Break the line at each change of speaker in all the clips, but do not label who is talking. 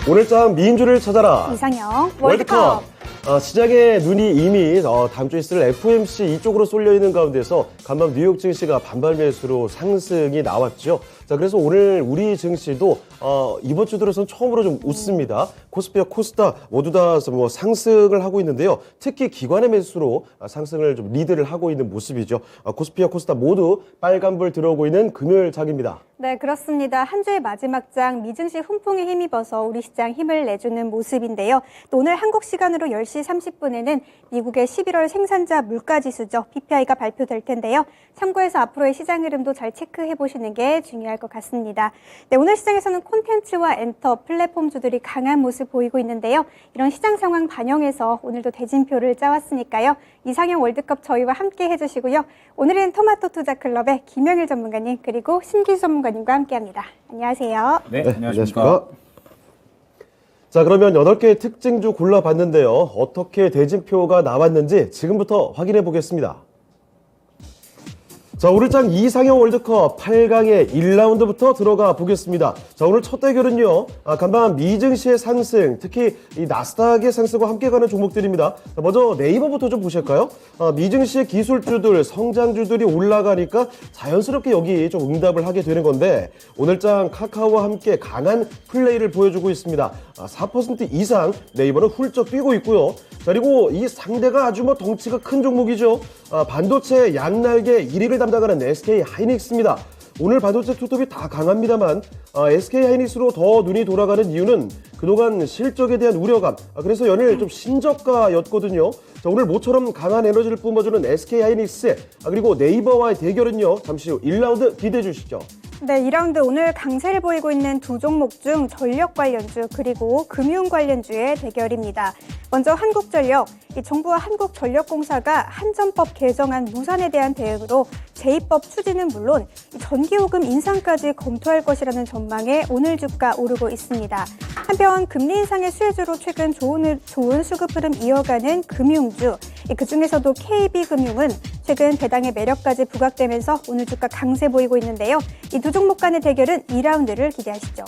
오늘장 민주를 찾아라.
이상형 월드컵.
시장에 눈이 이미 다음 주에 있을 FOMC 이쪽으로 쏠려 있는 가운데서 간밤 뉴욕 증시가 반발 매수로 상승이 나왔죠. 자, 그래서 오늘 우리 증시도 이번 주 들어서는 처음으로 좀 웃습니다. 코스피와 코스닥 모두 다 뭐 상승을 하고 있는데요. 특히 기관의 매수로 상승을 좀 리드를 하고 있는 모습이죠. 코스피와 코스닥 모두 빨간불 들어오고 있는 금요일장입니다.
네, 그렇습니다. 한 주의 마지막 장 미증시 훈풍에 힘입어서 우리 시장 힘을 내주는 모습인데요. 또 오늘 한국 시간으로 10시 30분에는 미국의 11월 생산자 물가지수죠. PPI가 발표될 텐데요. 참고해서 앞으로의 시장 흐름도 잘 체크해 보시는 게 중요할 것 같습니다. 네, 오늘 시장에서는 콘텐츠와 엔터, 플랫폼주들이 강한 모습 보이고 있는데요. 이런 시장 상황 반영해서 오늘도 대진표를 짜왔으니까요. 이상형 월드컵 저희와 함께 해주시고요. 오늘은 토마토 투자클럽의 김영일 전문가님 그리고 신기수 전문가님과 함께합니다. 안녕하세요.
네, 안녕하십니까.
자, 그러면 8개의 특징주 골라봤는데요. 어떻게 대진표가 나왔는지 지금부터 확인해 보겠습니다. 자, 오늘장 이상형 월드컵 8강의 1라운드부터 들어가 보겠습니다. 자, 오늘 첫 대결은요. 간밤 미증시의 상승, 특히 이 나스닥의 상승과 함께 가는 종목들입니다. 자, 먼저 네이버부터 좀 보실까요? 미증시의 기술주들, 성장주들이 올라가니까 자연스럽게 여기 좀 응답을 하게 되는 건데 오늘장 카카오와 함께 강한 플레이를 보여주고 있습니다. 4% 이상 네이버는 훌쩍 뛰고 있고요. 자, 그리고 이 상대가 아주 뭐 덩치가 큰 종목이죠. 반도체 양날개 1위를 담당하는 SK 하이닉스입니다. 오늘 반도체 투톱이 다 강합니다만 SK 하이닉스로 더 눈이 돌아가는 이유는 그동안 실적에 대한 우려감, 그래서 연일 좀 신저가였거든요. 자, 오늘 모처럼 강한 에너지를 뿜어주는 SK 하이닉스, 그리고 네이버와의 대결은요. 잠시 후 1라운드 기대해 주시죠.
네, 2라운드 오늘 강세를 보이고 있는 두 종목 중 전력 관련주 그리고 금융 관련주의 대결입니다. 먼저 한국전력, 이 정부와 한국전력공사가 한전법 개정안 무산에 대한 대응으로 제2법 추진은 물론 전기요금 인상까지 검토할 것이라는 전망에 오늘 주가 오르고 있습니다. 한편 금리 인상의 수혜주로 최근 좋은 수급 흐름 이어가는 금융주, 그중에서도 KB금융은 최근 배당의 매력까지 부각되면서 오늘 주가 강세 보이고 있는데요. 이 두 종목 간의 대결은 2라운드를 기대하시죠.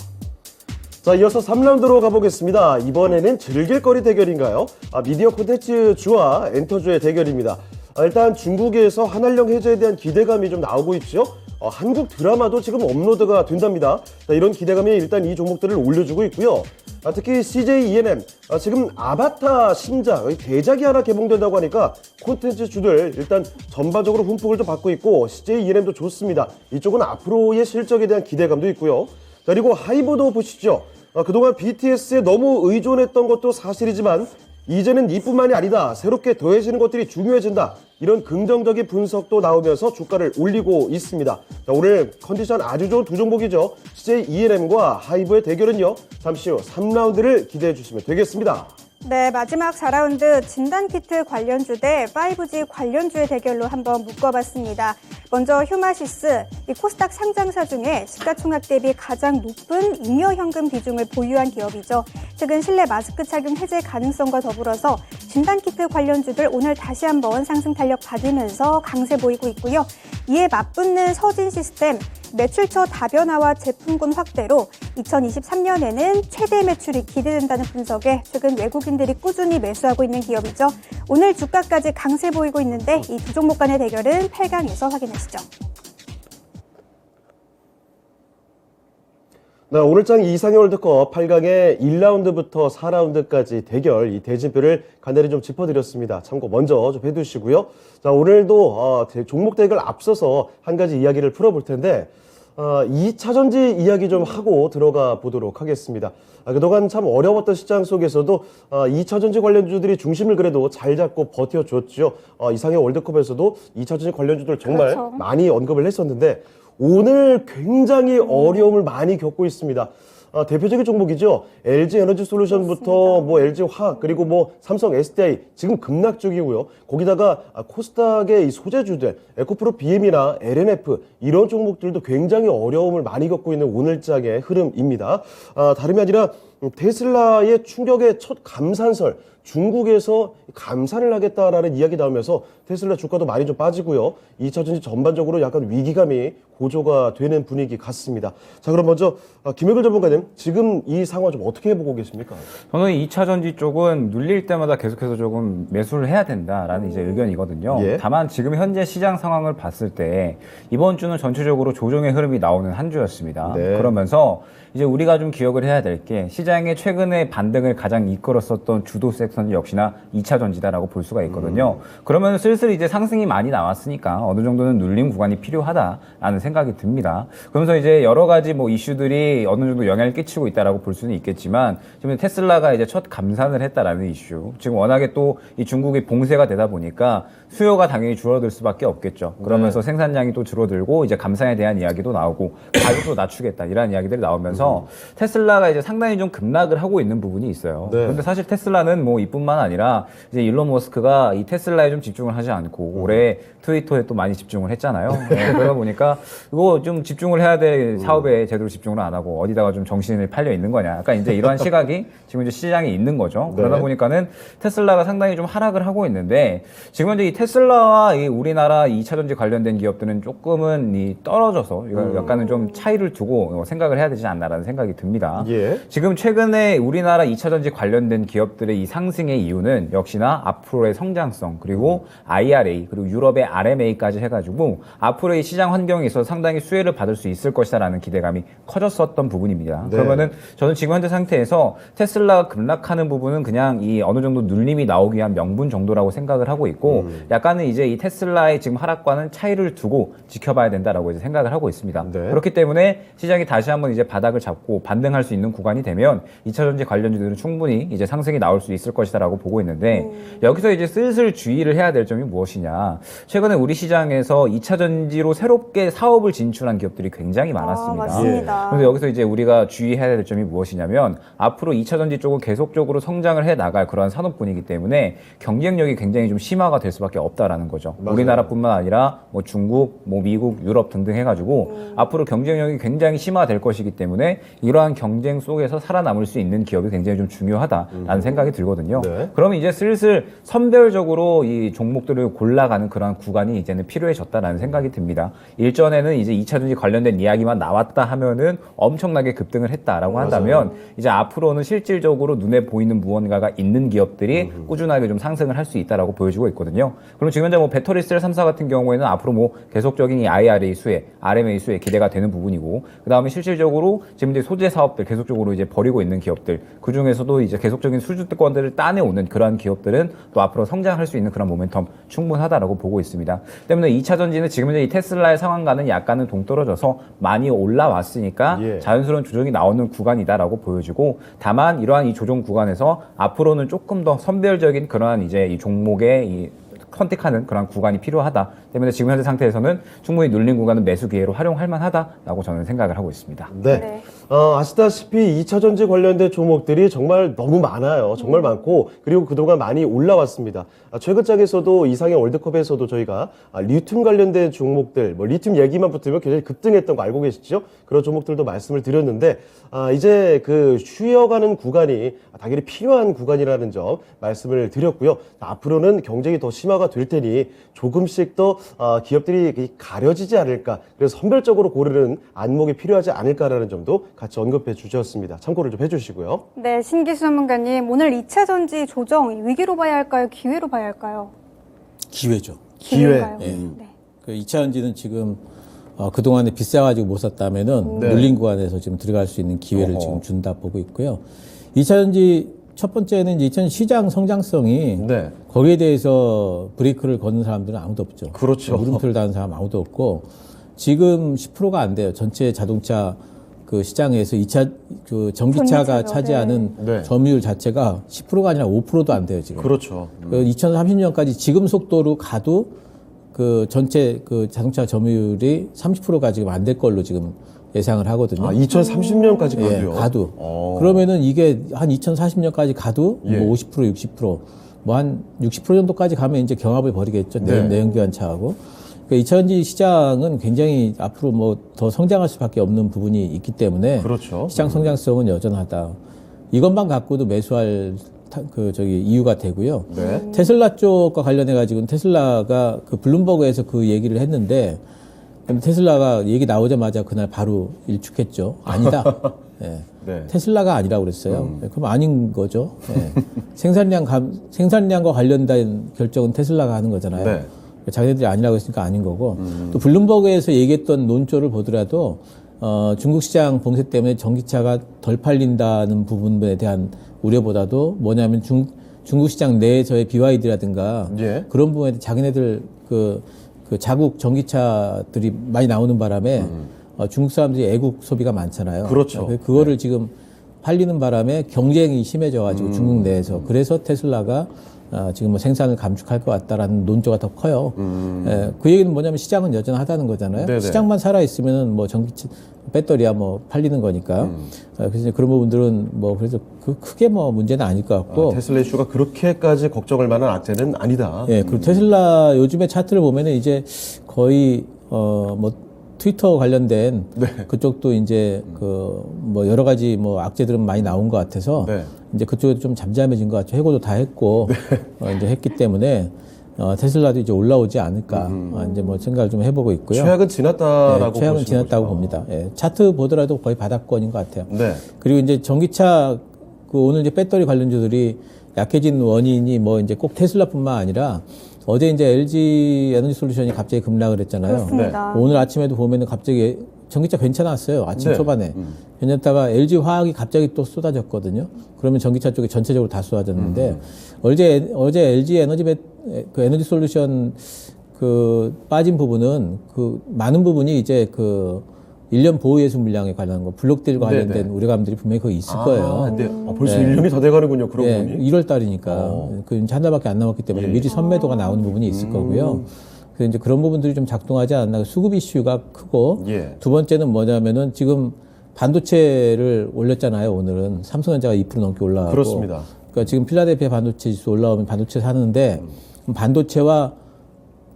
자, 이어서 3라운드로 가보겠습니다. 이번에는 즐길거리 대결인가요? 미디어 콘텐츠 주와 엔터주의 대결입니다. 일단 중국에서 한한령 해제에 대한 기대감이 좀 나오고 있죠. 한국 드라마도 지금 업로드가 된답니다. 자, 이런 기대감이 일단 이 종목들을 올려주고 있고요. 특히 CJ ENM, 지금 아바타 신작, 대작이 하나 개봉된다고 하니까 콘텐츠 주들 일단 전반적으로 훈풍을 좀 받고 있고 CJ ENM도 좋습니다. 이쪽은 앞으로의 실적에 대한 기대감도 있고요. 자, 그리고 하이브도 보시죠. 그동안 BTS에 너무 의존했던 것도 사실이지만 이제는 이뿐만이 아니다. 새롭게 더해지는 것들이 중요해진다. 이런 긍정적인 분석도 나오면서 주가를 올리고 있습니다. 자, 오늘 컨디션 아주 좋은 두 종목이죠. CJ ENM과 하이브의 대결은요. 잠시 후 3라운드를 기대해 주시면 되겠습니다.
네, 마지막 4라운드 진단키트 관련주 대 5G 관련주의 대결로 한번 묶어봤습니다. 먼저 휴마시스, 이 코스닥 상장사 중에 시가총액 대비 가장 높은 잉여현금 비중을 보유한 기업이죠. 최근 실내 마스크 착용 해제 가능성과 더불어서 진단키트 관련주들 오늘 다시 한번 상승 탄력 받으면서 강세 보이고 있고요. 이에 맞붙는 서진시스템, 매출처 다변화와 제품군 확대로 2023년에는 최대 매출이 기대된다는 분석에 최근 외국인들이 꾸준히 매수하고 있는 기업이죠. 오늘 주가까지 강세 보이고 있는데 이 두 종목 간의 대결은 8강에서 확인하시죠.
네, 오늘장 이상형 월드컵 8강의 1라운드부터 4라운드까지 대결, 이 대진표를 간단히 좀 짚어드렸습니다. 참고 먼저 좀 해두시고요. 자, 오늘도 종목 대결 앞서서 한 가지 이야기를 풀어볼 텐데 2차전지 이야기 좀 하고 들어가 보도록 하겠습니다. 그동안 참 어려웠던 시장 속에서도 2차전지 관련주들이 중심을 그래도 잘 잡고 버텨줬죠. 이상형 월드컵에서도 2차전지 관련주들 정말
그렇죠.
많이 언급을 했었는데 오늘 굉장히 어려움을 많이 겪고 있습니다. 대표적인 종목이죠. LG 에너지 솔루션부터 뭐 LG 화학 그리고 뭐 삼성 SDI 지금 급락 중이고요. 거기다가 코스닥의 이 소재주들 에코프로 BM이나 LNF 이런 종목들도 굉장히 어려움을 많이 겪고 있는 오늘장의 흐름입니다. 다름이 아니라 테슬라의 충격의 첫 감산설 중국에서 감산을 하겠다라는 이야기 나오면서 테슬라 주가도 많이 좀 빠지고요. 2차 전지 전반적으로 약간 위기감이 고조가 되는 분위기 같습니다. 자, 그럼 먼저 김혁일 전문가님, 지금 이 상황 좀 어떻게 보고 계십니까?
저는 2차 전지 쪽은 눌릴 때마다 계속해서 조금 매수를 해야 된다라는 이제 의견이거든요.
예.
다만 지금 현재 시장 상황을 봤을 때 이번 주는 전체적으로 조정의 흐름이 나오는 한 주였습니다.
네.
그러면서 이제 우리가 좀 기억을 해야 될 게 시장의 최근의 반등을 가장 이끌었었던 주도 섹터는 역시나 2차 전지다라고 볼 수가 있거든요. 그러면 슬슬 이제 상승이 많이 나왔으니까 어느 정도는 눌림 구간이 필요하다라는 생각이 듭니다. 그러면서 이제 여러 가지 뭐 이슈들이 어느 정도 영향을 끼치고 있다라고 볼 수는 있겠지만 지금 테슬라가 이제 첫 감산을 했다라는 이슈. 지금 워낙에 또 이 중국이 봉쇄가 되다 보니까 수요가 당연히 줄어들 수밖에 없겠죠. 그러면서 생산량이 또 줄어들고 이제 감산에 대한 이야기도 나오고 가격도 낮추겠다 이런 이야기들이 나오면서 테슬라가 이제 상당히 좀 급락을 하고 있는 부분이 있어요.
네.
그런데 사실 테슬라는 뭐 이뿐만 아니라 이제 일론 머스크가 이 테슬라에 좀 집중을 하지 않고 올해 트위터에 또 많이 집중을 했잖아요. 네, 그러다 보니까 이거 좀 집중을 해야 될 사업에 제대로 집중을 안 하고 어디다가 좀 정신을 팔려 있는 거냐. 약간 이제 이러한 시각이 지금 이제 시장에 있는 거죠. 그러다
네.
보니까는 테슬라가 상당히 좀 하락을 하고 있는데 지금 현재 이 테슬라와 이 우리나라 2차 전지 관련된 기업들은 조금은 이 떨어져서 이거 약간은 좀 차이를 두고 생각을 해야 되지 않나라는 생각이 듭니다.
예.
지금 최근에 우리나라 2차 전지 관련된 기업들의 이 상승의 이유는 역시나 앞으로의 성장성 그리고 IRA 그리고 유럽의 RMA까지 해가지고 앞으로의 시장 환경에 있어서 상당히 수혜를 받을 수 있을 것이다라는 기대감이 커졌었던 부분입니다.
네.
그러면은 저는 지금 현재 상태에서 테슬라가 급락하는 부분은 그냥 이 어느 정도 눌림이 나오기 위한 명분 정도라고 생각을 하고 있고 약간은 이제 이 테슬라의 지금 하락과는 차이를 두고 지켜봐야 된다라고 이제 생각을 하고 있습니다.
네.
그렇기 때문에 시장이 다시 한번 이제 바닥을 잡고 반등할 수 있는 구간이 되면 2차 전지 관련주들은 충분히 이제 상승이 나올 수 있을 것이다라고 보고 있는데 여기서 이제 슬슬 주의를 해야 될 점이 무엇이냐. 최근에 우리 시장에서 2차 전지로 새롭게 사업을 진출한 기업들이 굉장히 많았습니다.
맞습니다.
그래서 여기서 이제 우리가 주의해야 될 점이 무엇이냐면 앞으로 2차 전지 쪽은 계속적으로 성장을 해 나갈 그러한 산업군이기 때문에 경쟁력이 굉장히 좀 심화가 될 수밖에 없다라는 거죠.
맞아요.
우리나라뿐만 아니라 뭐 중국, 뭐 미국, 유럽 등등 해가지고 앞으로 경쟁력이 굉장히 심화될 것이기 때문에 이러한 경쟁 속에서 살아남을 수 있는 기업이 굉장히 좀 중요하다라는 생각이 들거든요.
네.
그러면 이제 슬슬 선별적으로 이 종목들을 골라가는 그런 구간이 이제는 필요해졌다라는 생각이 듭니다. 일전에는 이제 2차 전지 관련된 이야기만 나왔다 하면은 엄청나게 급등을 했다라고 한다면 이제 앞으로는 실질적으로 눈에 보이는 무언가가 있는 기업들이 꾸준하게 좀 상승을 할 수 있다라고 보여지고 있거든요. 그럼 지금 현재 뭐 배터리셀 3사 같은 경우에는 앞으로 뭐 계속적인 이 IRA 수혜, RMA 수혜 기대가 되는 부분이고 그 다음에 실질적으로 지금 이제 소재 사업들 계속적으로 이제 벌이고 있는 기업들 그 중에서도 이제 계속적인 수주권들을 따내오는 그러한 기업들은 또 앞으로 성장할 수 있는 그런 모멘텀 충분하다라고 보고 있습니다. 때문에 2차 전지는 지금 현재 이 테슬라의 상황과는 약간은 동떨어져서 많이 올라왔으니까
예.
자연스러운 조정이 나오는 구간이다라고 보여지고 다만 이러한 이 조정 구간에서 앞으로는 조금 더 선별적인 그러한 이제 이 종목의 이 선택하는 그런 구간이 필요하다 때문에 지금 현재 상태에서는 충분히 눌린 구간은 매수 기회로 활용할 만하다라고 저는 생각을 하고 있습니다.
네.
네.
아시다시피 2차 전지 관련된 종목들이 정말 너무 많아요. 정말 많고 그리고 그동안 많이 올라왔습니다. 최근장에서도 이상의 월드컵에서도 저희가 리튬 관련된 종목들, 뭐 리튬 얘기만 붙으면 굉장히 급등했던 거 알고 계시죠? 그런 종목들도 말씀을 드렸는데 이제 그 쉬어가는 구간이 당연히 필요한 구간이라는 점 말씀을 드렸고요. 앞으로는 경쟁이 더 심화가 될 테니 조금씩 더 기업들이 가려지지 않을까. 그래서 선별적으로 고르는 안목이 필요하지 않을까라는 점도 같이 언급해 주셨습니다. 참고를 좀 해주시고요.
네, 신기수 전문가님, 오늘 2차 전지 조정 위기로 봐야 할까요? 기회로 봐야 할까요?
기회죠.
기회인가요?
기회. 예.
네.
그 2차 전지는 지금 그동안에 비싸가지고 못 샀다면은
네.
눌린 구간에서 지금 들어갈 수 있는 기회를
어허.
지금 준다 보고 있고요. 2차 전지 첫 번째는 이제 2차 시장 성장성이
네.
거기에 대해서 브레이크를 거는 사람들은 아무도 없죠.
그렇죠.
물음표를 다는 사람 아무도 없고 지금 10%가 안 돼요. 전체 자동차 그 시장에서 2차 그 전기차가
전기차죠.
차지하는
네.
점유율 자체가 10%가 아니라 5%도 안 돼요, 지금.
그렇죠.
그 2030년까지 지금 속도로 가도 그 전체 그 자동차 점유율이 30%가 지금 안 될 걸로 지금 예상을 하거든요.
2030년까지
예,
가도요.
가도. 그러면은 이게 한 2040년까지 가도
예.
뭐 50%, 60%, 뭐 한 60% 정도까지 가면 이제 경합을 벌이겠죠.
네.
내연기관차하고. 그러니까 2차 전지 시장은 굉장히 앞으로 뭐 더 성장할 수밖에 없는 부분이 있기 때문에
그렇죠.
시장 성장성은 여전하다. 이것만 갖고도 매수할 이유가 되고요.
네.
테슬라 쪽과 관련해 가지고는 테슬라가 그 블룸버그에서 그 얘기를 했는데 테슬라가 얘기 나오자마자 그날 바로 일축했죠. 아니다. 예.
네.
테슬라가 아니라고 그랬어요. 그럼 아닌 거죠. 예. 생산량과 관련된 결정은 테슬라가 하는 거잖아요.
네.
자기네들이 아니라고 했으니까 아닌 거고 또 블룸버그에서 얘기했던 논조를 보더라도 중국 시장 봉쇄 때문에 전기차가 덜 팔린다는 부분에 대한 우려보다도 뭐냐면 중국 시장 내에서의 BYD라든가
예.
그런 부분에 자기네들 그 자국 전기차들이 많이 나오는 바람에 중국 사람들이 애국 소비가 많잖아요.
그렇죠.
그거를 지금 팔리는 바람에 경쟁이 심해져가지고 중국 내에서 그래서 테슬라가 지금 뭐 생산을 감축할 것 같다라는 논조가 더 커요. 예, 그 얘기는 뭐냐면 시장은 여전하다는 거잖아요.
네네.
시장만 살아 있으면은 뭐 전기차 배터리야 뭐 팔리는 거니까. 그래서 이제 그런 부분들은 뭐 그래서 크게 뭐 문제는 아닐 것 같고.
테슬라 이슈가 그렇게까지 걱정할 만한 악재는 아니다.
예, 그리고 테슬라 요즘에 차트를 보면은 이제 거의 뭐 트위터 관련된 그쪽도 이제 뭐 여러 가지 뭐 악재들은 많이 나온 것 같아서
네.
이제 그쪽에도 좀 잠잠해진 것 같죠. 해고도 다 했고 이제 했기 때문에 테슬라도 이제 올라오지 않을까 이제 뭐 생각을 좀 해보고 있고요.
최악은 지났다라고
예, 최악은
보시는
지났다고
거죠.
봅니다. 예, 차트 보더라도 거의 바닥권인 것 같아요.
네.
그리고 이제 전기차 오늘 이제 배터리 관련주들이 약해진 원인이 뭐 이제 꼭 테슬라뿐만 아니라 어제 이제 LG 에너지 솔루션이 갑자기 급락을 했잖아요.
그렇습니다.
오늘 아침에도 보면은 갑자기 전기차 괜찮았어요. 아침
네.
초반에. 괜찮다가 LG 화학이 갑자기 또 쏟아졌거든요. 그러면 전기차 쪽에 전체적으로 다 쏟아졌는데 어제 LG 에너지 솔루션 빠진 부분은 많은 부분이 이제 1년 보호예수 물량에 관련한 거, 블록딜과 관련된
네네.
우려감들이 분명히 거기 있을 거예요.
근데 벌써 1년이 더 돼가는군요. 그런
예,
부분이.
1월 달이니까 한 달밖에 안 남았기 때문에 미리 선매도가 나오는 부분이 있을 거고요. 그래서 이제 그런 부분들이 좀 작동하지 않나. 수급 이슈가 크고
예.
두 번째는 뭐냐면은 지금 반도체를 올렸잖아요. 오늘은 삼성전자가 2% 넘게 올라가고.
그렇습니다.
그러니까 지금 필라델피아 반도체 지수 올라오면 반도체 사는데 반도체와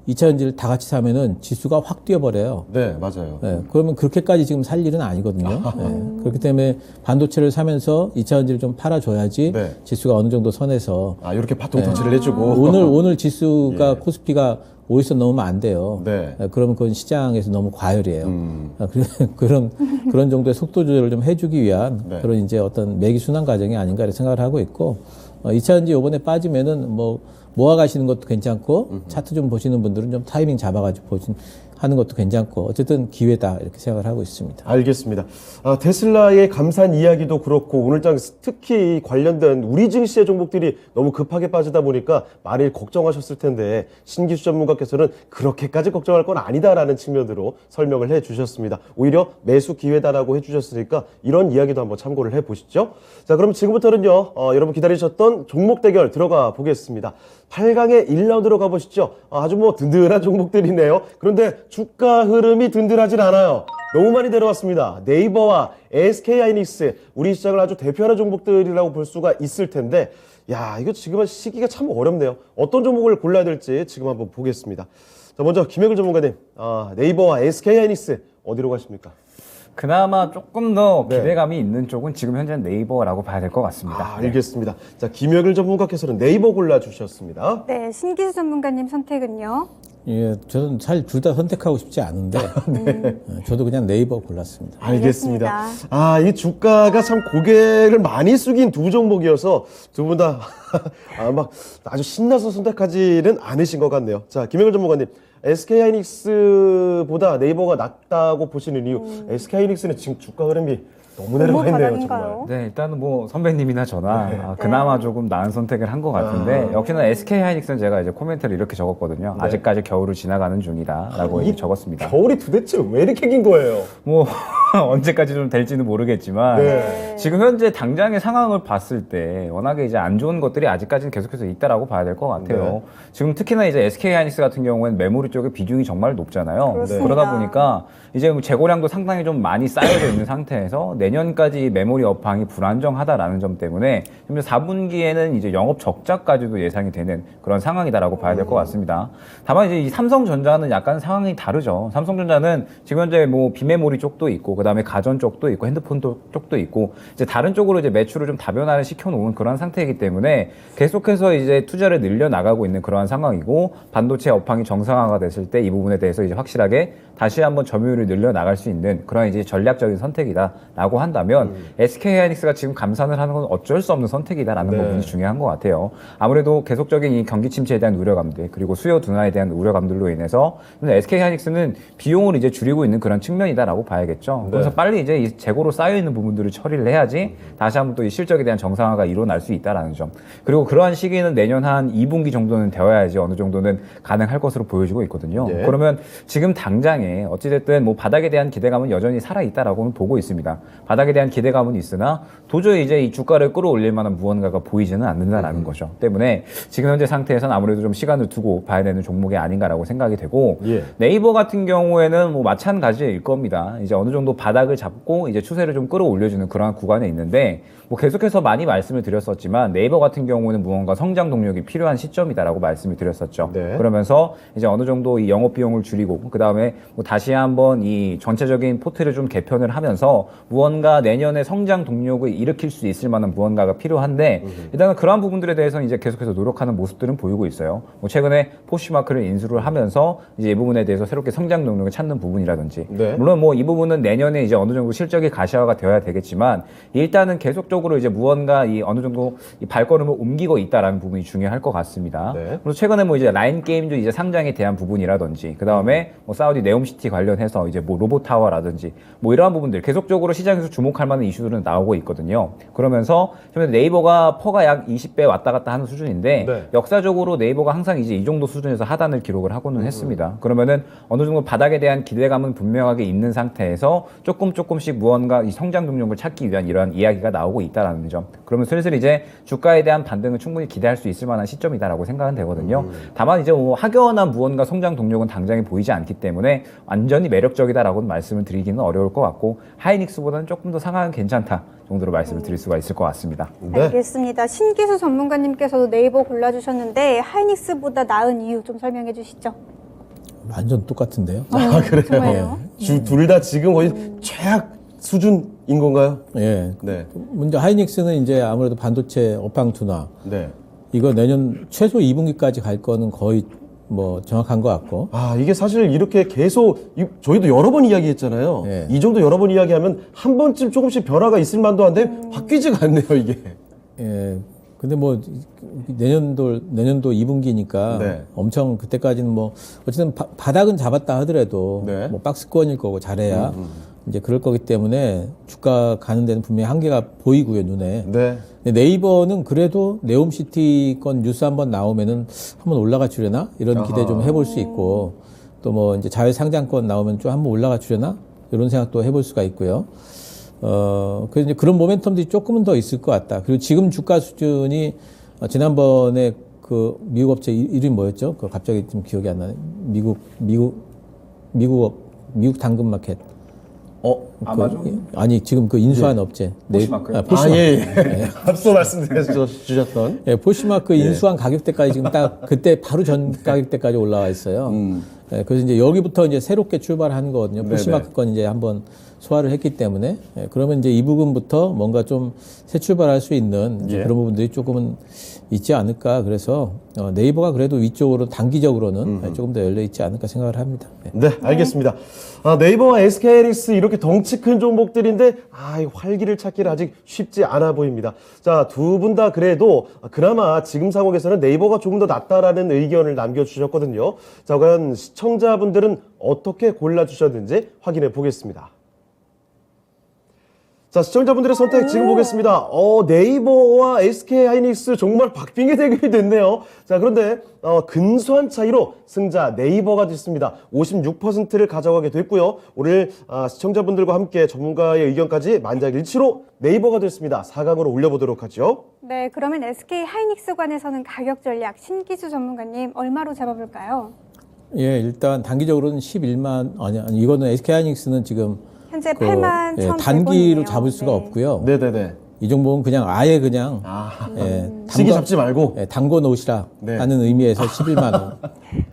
2차전지를 다 같이 사면은 지수가 확 뛰어버려요.
네, 맞아요.
예, 그러면 그렇게까지 지금 살 일은 아니거든요. 예, 그렇기 때문에 반도체를 사면서 2차전지를 좀 팔아줘야지
네.
지수가 어느 정도 선에서
이렇게 바통 터치를 해주고.
오늘 지수가
예.
코스피가 5일선 넘으면 안 돼요.
네.
예, 그러면 그건 시장에서 너무 과열이에요. 그런 정도의 속도 조절을 좀 해주기 위한
네.
그런 이제 어떤 매기 순환 과정이 아닌가 이렇게 생각을 하고 있고 2차전지 요번에 빠지면은 뭐 모아 가시는 것도 괜찮고 차트 좀 보시는 분들은 좀 타이밍 잡아가지고 하는 것도 괜찮고 어쨌든 기회다 이렇게 생각을 하고 있습니다.
알겠습니다. 테슬라의 감산 이야기도 그렇고 오늘장 특히 관련된 우리 증시의 종목들이 너무 급하게 빠지다 보니까 많이 걱정하셨을 텐데 신기수 전문가께서는 그렇게까지 걱정할 건 아니다라는 측면으로 설명을 해주셨습니다. 오히려 매수 기회다라고 해주셨으니까 이런 이야기도 한번 참고를 해보시죠. 자, 그럼 지금부터는요 여러분 기다리셨던 종목 대결 들어가 보겠습니다. 8강의 1라운드로 가보시죠. 아주 뭐 든든한 종목들이네요. 그런데 주가 흐름이 든든하진 않아요. 너무 많이 내려왔습니다. 네이버와 SK하이닉스, 우리 시장을 아주 대표하는 종목들이라고 볼 수가 있을 텐데 야, 이거 지금은 시기가 참 어렵네요. 어떤 종목을 골라야 될지 지금 한번 보겠습니다. 자, 먼저 김영일 전문가님, 네이버와 SK하이닉스 어디로 가십니까?
그나마 조금 더
네.
기대감이 있는 쪽은 지금 현재 네이버라고 봐야 될 것 같습니다.
알겠습니다. 자, 김영일 전문가께서는 네이버 골라주셨습니다.
네, 신기수 전문가님 선택은요?
예, 저는 사실 둘 다 선택하고 싶지 않은데 저도 그냥 네이버 골랐습니다.
알겠습니다.
알겠습니다.
이 주가가 참 고개를 많이 숙인 두 종목이어서 두 분 다 막 아주 신나서 선택하지는 않으신 것 같네요. 자, 김영일 전문가님, SK하이닉스보다 네이버가 낫다고 보시는 이유, SK하이닉스는 지금 주가 흐름이 너무 내려가 있네요, 정말.
바닥인가요?
네, 일단은 뭐 선배님이나 저나 그나마 조금 나은 선택을 한 것 같은데 역시나 SK 하이닉스는 제가 이제 코멘트를 이렇게 적었거든요.
네.
아직까지 겨울을 지나가는 중이다라고 이제 적었습니다.
겨울이 도대체 왜 이렇게 긴 거예요?
뭐 언제까지 좀 될지는 모르겠지만
네.
지금 현재 당장의 상황을 봤을 때 워낙에 이제 안 좋은 것들이 아직까지는 계속해서 있다라고 봐야 될 것 같아요.
네.
지금 특히나 이제 SK 하이닉스 같은 경우에는 메모리 쪽의 비중이 정말 높잖아요.
그렇습니다.
그러다 보니까 이제 재고량도 상당히 좀 많이 쌓여져 있는 상태에서 내년까지 메모리 업황이 불안정하다라는 점 때문에 4분기에는 이제 영업 적자까지도 예상이 되는 그런 상황이다라고 봐야 될 것 같습니다. 다만 이제 이 삼성전자는 약간 상황이 다르죠. 삼성전자는 지금 현재 뭐 비메모리 쪽도 있고 그다음에 가전 쪽도 있고 핸드폰 쪽도 있고 이제 다른 쪽으로 이제 매출을 좀 다변화를 시켜놓은 그런 상태이기 때문에 계속해서 이제 투자를 늘려 나가고 있는 그러한 상황이고 반도체 업황이 정상화가 됐을 때 이 부분에 대해서 이제 확실하게 다시 한번 점유율을 늘려 나갈 수 있는 그런 이제 전략적인 선택이다라고 한다면 SK하이닉스가 지금 감산을 하는 건 어쩔 수 없는 선택이다라는
네.
부분이 중요한 것 같아요. 아무래도 계속적인 이 경기 침체에 대한 우려감들 그리고 수요 둔화에 대한 우려감들로 인해서 SK하이닉스는 비용을 이제 줄이고 있는 그런 측면이다라고 봐야겠죠.
네.
그래서 빨리 이제 이 재고로 쌓여 있는 부분들을 처리를 해야지 다시 한번 또 이 실적에 대한 정상화가 일어날 수 있다라는 점. 그리고 그러한 시기는 내년 한 2분기 정도는 되어야지 어느 정도는 가능할 것으로 보여지고 있거든요.
예.
그러면 지금 당장에 어찌됐든 뭐 바닥에 대한 기대감은 여전히 살아있다라고는 보고 있습니다. 바닥에 대한 기대감은 있으나 도저히 이제 이 주가를 끌어올릴 만한 무언가가 보이지는 않는다라는 거죠. 때문에 지금 현재 상태에서는 아무래도 좀 시간을 두고 봐야 되는 종목이 아닌가라고 생각이 되고
예.
네이버 같은 경우에는 뭐 마찬가지일 겁니다. 이제 어느 정도 바닥을 잡고 이제 추세를 좀 끌어올려주는 그러한 구간에 있는데 뭐 계속해서 많이 말씀을 드렸었지만 네이버 같은 경우는 무언가 성장 동력이 필요한 시점이다라고 말씀을 드렸었죠.
네.
그러면서 이제 어느 정도 이 영업 비용을 줄이고 그 다음에 뭐 다시 한번 이 전체적인 포트를 좀 개편을 하면서 무언가 내년에 성장 동력을 일으킬 수 있을 만한 무언가가 필요한데 일단은 그러한 부분들에 대해서는 이제 계속해서 노력하는 모습들은 보이고 있어요. 뭐 최근에 포시마크를 인수를 하면서 이제 이 부분에 대해서 새롭게 성장 동력을 찾는 부분이라든지
네.
물론 뭐 이 부분은 내년에 이제 어느 정도 실적이 가시화가 되어야 되겠지만 일단은 계속적으로 이제 무언가 이 어느 정도 이 발걸음을 옮기고 있다라는 부분이 중요할 것 같습니다.
네.
그래서 최근에 뭐 이제 라인 게임도 이제 상장에 대한 부분이라든지 그 다음에 뭐 사우디 네옴시티 관련해서 이제 뭐 로봇 타워라든지 뭐 이러한 부분들 계속적으로 시장에서 주목할 만한 이슈들은 나오고 있거든요. 그러면서 지금 네이버가 퍼가 약 20배 왔다 갔다 하는 수준인데
네.
역사적으로 네이버가 항상 이제 이 정도 수준에서 하단을 기록을 하고는 했습니다. 그러면은 어느 정도 바닥에 대한 기대감은 분명하게 있는 상태에서 조금씩 무언가 이 성장 동력을 찾기 위한 이러한 이야기가 나오고 있다라는 점. 그러면 슬슬 이제 주가에 대한 반등을 충분히 기대할 수 있을 만한 시점이다라고 생각은 되거든요. 다만 이제 뭐 확연한 무언가 성장 동력은 당장에 보이지 않기 때문에 완전히 매력적이다라고는 말씀을 드리기는 어려울 것 같고 하이닉스보다는 조금 더 상황은 괜찮다 정도로 말씀을 드릴 수가 있을 것 같습니다.
네.
알겠습니다. 신기수 전문가님께서도 네이버 골라주셨는데 하이닉스보다 나은 이유 좀 설명해 주시죠.
완전 똑같은데요.
아, 그래요?
정말요?
둘 다 지금 거의 최악 수준인 건가요?
예.
네.
먼저 하이닉스는 이제 아무래도 반도체 업황 둔화.
네.
이거 내년 최소 2분기까지 갈 거는 거의 뭐 정확한 것 같고.
아, 이게 사실 이렇게 계속, 저희도 여러 번 이야기했잖아요.
네.
이 정도 여러 번 이야기하면 한 번쯤 조금씩 변화가 있을 만도 한데 바뀌지가 않네요, 이게.
예. 근데 뭐 내년도 2분기니까
네.
엄청 그때까지는 뭐 어쨌든 바닥은 잡았다 하더라도
네.
뭐 박스권일 거고 잘해야 이제 그럴 거기 때문에 주가 가는 데는 분명히 한계가 보이고요, 눈에.
네.
근데 네이버는 그래도 네옴시티 건 뉴스 한번 나오면은 한번 올라가 주려나 이런 기대 좀 해볼 수 있고 또 뭐 이제 자회 상장권 나오면 좀 한번 올라가 주려나 이런 생각도 해볼 수가 있고요. 그래서 이제 그런 모멘텀들이 조금은 더 있을 것 같다. 그리고 지금 주가 수준이 지난번에 그 미국 업체 이름이 뭐였죠? 그 갑자기 좀 기억이 안 나네. 미국 당근마켓.
아마존?
아니 지금 그 인수한 업체.
포시마크요?
포시마크.
예. 앞서 말씀드렸던.
예, 포시마크 인수한 가격대까지 지금 딱 그때 바로 전 가격대까지 올라와 있어요. 예, 그래서 이제 여기부터 이제 새롭게 출발하는 거거든요. 포시마크 건 이제 한번 소화를 했기 때문에 그러면 이제 이 부분부터 뭔가 좀 새 출발할 수 있는 이제
예.
그런 부분들이 조금은 있지 않을까. 그래서 네이버가 그래도 위쪽으로 단기적으로는 조금 더 열려 있지 않을까 생각을 합니다.
네, 알겠습니다. 네이버와 SK하이닉스 이렇게 덩치 큰 종목들인데 이 활기를 찾기는 아직 쉽지 않아 보입니다. 자, 두 분 다 그래도 그나마 지금 상황에서는 네이버가 조금 더 낫다라는 의견을 남겨주셨거든요. 자, 과연 시청자분들은 어떻게 골라주셨는지 확인해 보겠습니다. 자, 시청자분들의 선택 지금 보겠습니다. 네이버와 SK하이닉스 정말 박빙의 대결이 됐네요. 자, 그런데 근소한 차이로 승자 네이버가 됐습니다. 56%를 가져가게 됐고요. 오늘 시청자분들과 함께 전문가의 의견까지 만장일치로 네이버가 됐습니다. 4강으로 올려보도록 하죠.
네, 그러면 SK 하이닉스관에서는 가격 전략 신기수 전문가님 얼마로 잡아볼까요?
예, 일단 단기적으로는 11만 아니 이거는 SK하이닉스는 지금
현재 8만 1,100원이네요.
단기로 잡을 수가 없고요.
네네네.
이 종목은 그냥 아예 그냥
시기
담궈-
잡지 말고.
담궈 놓으시라
네.
하는 의미에서 11만 원.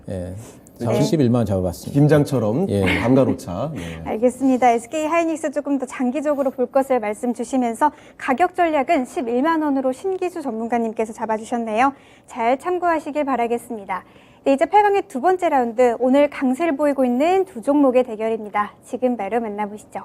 예. 40, 11만 원 잡아봤습니다.
김장처럼
예.
감가로차. 네.
알겠습니다. SK 하이닉스 조금 더 장기적으로 볼 것을 말씀 주시면서 가격 전략은 11만 원으로 신기수 전문가님께서 잡아주셨네요. 잘 참고하시길 바라겠습니다. 네, 이제 8강의 두 번째 라운드, 오늘 강세를 보이고 있는 두 종목의 대결입니다. 지금 바로 만나보시죠.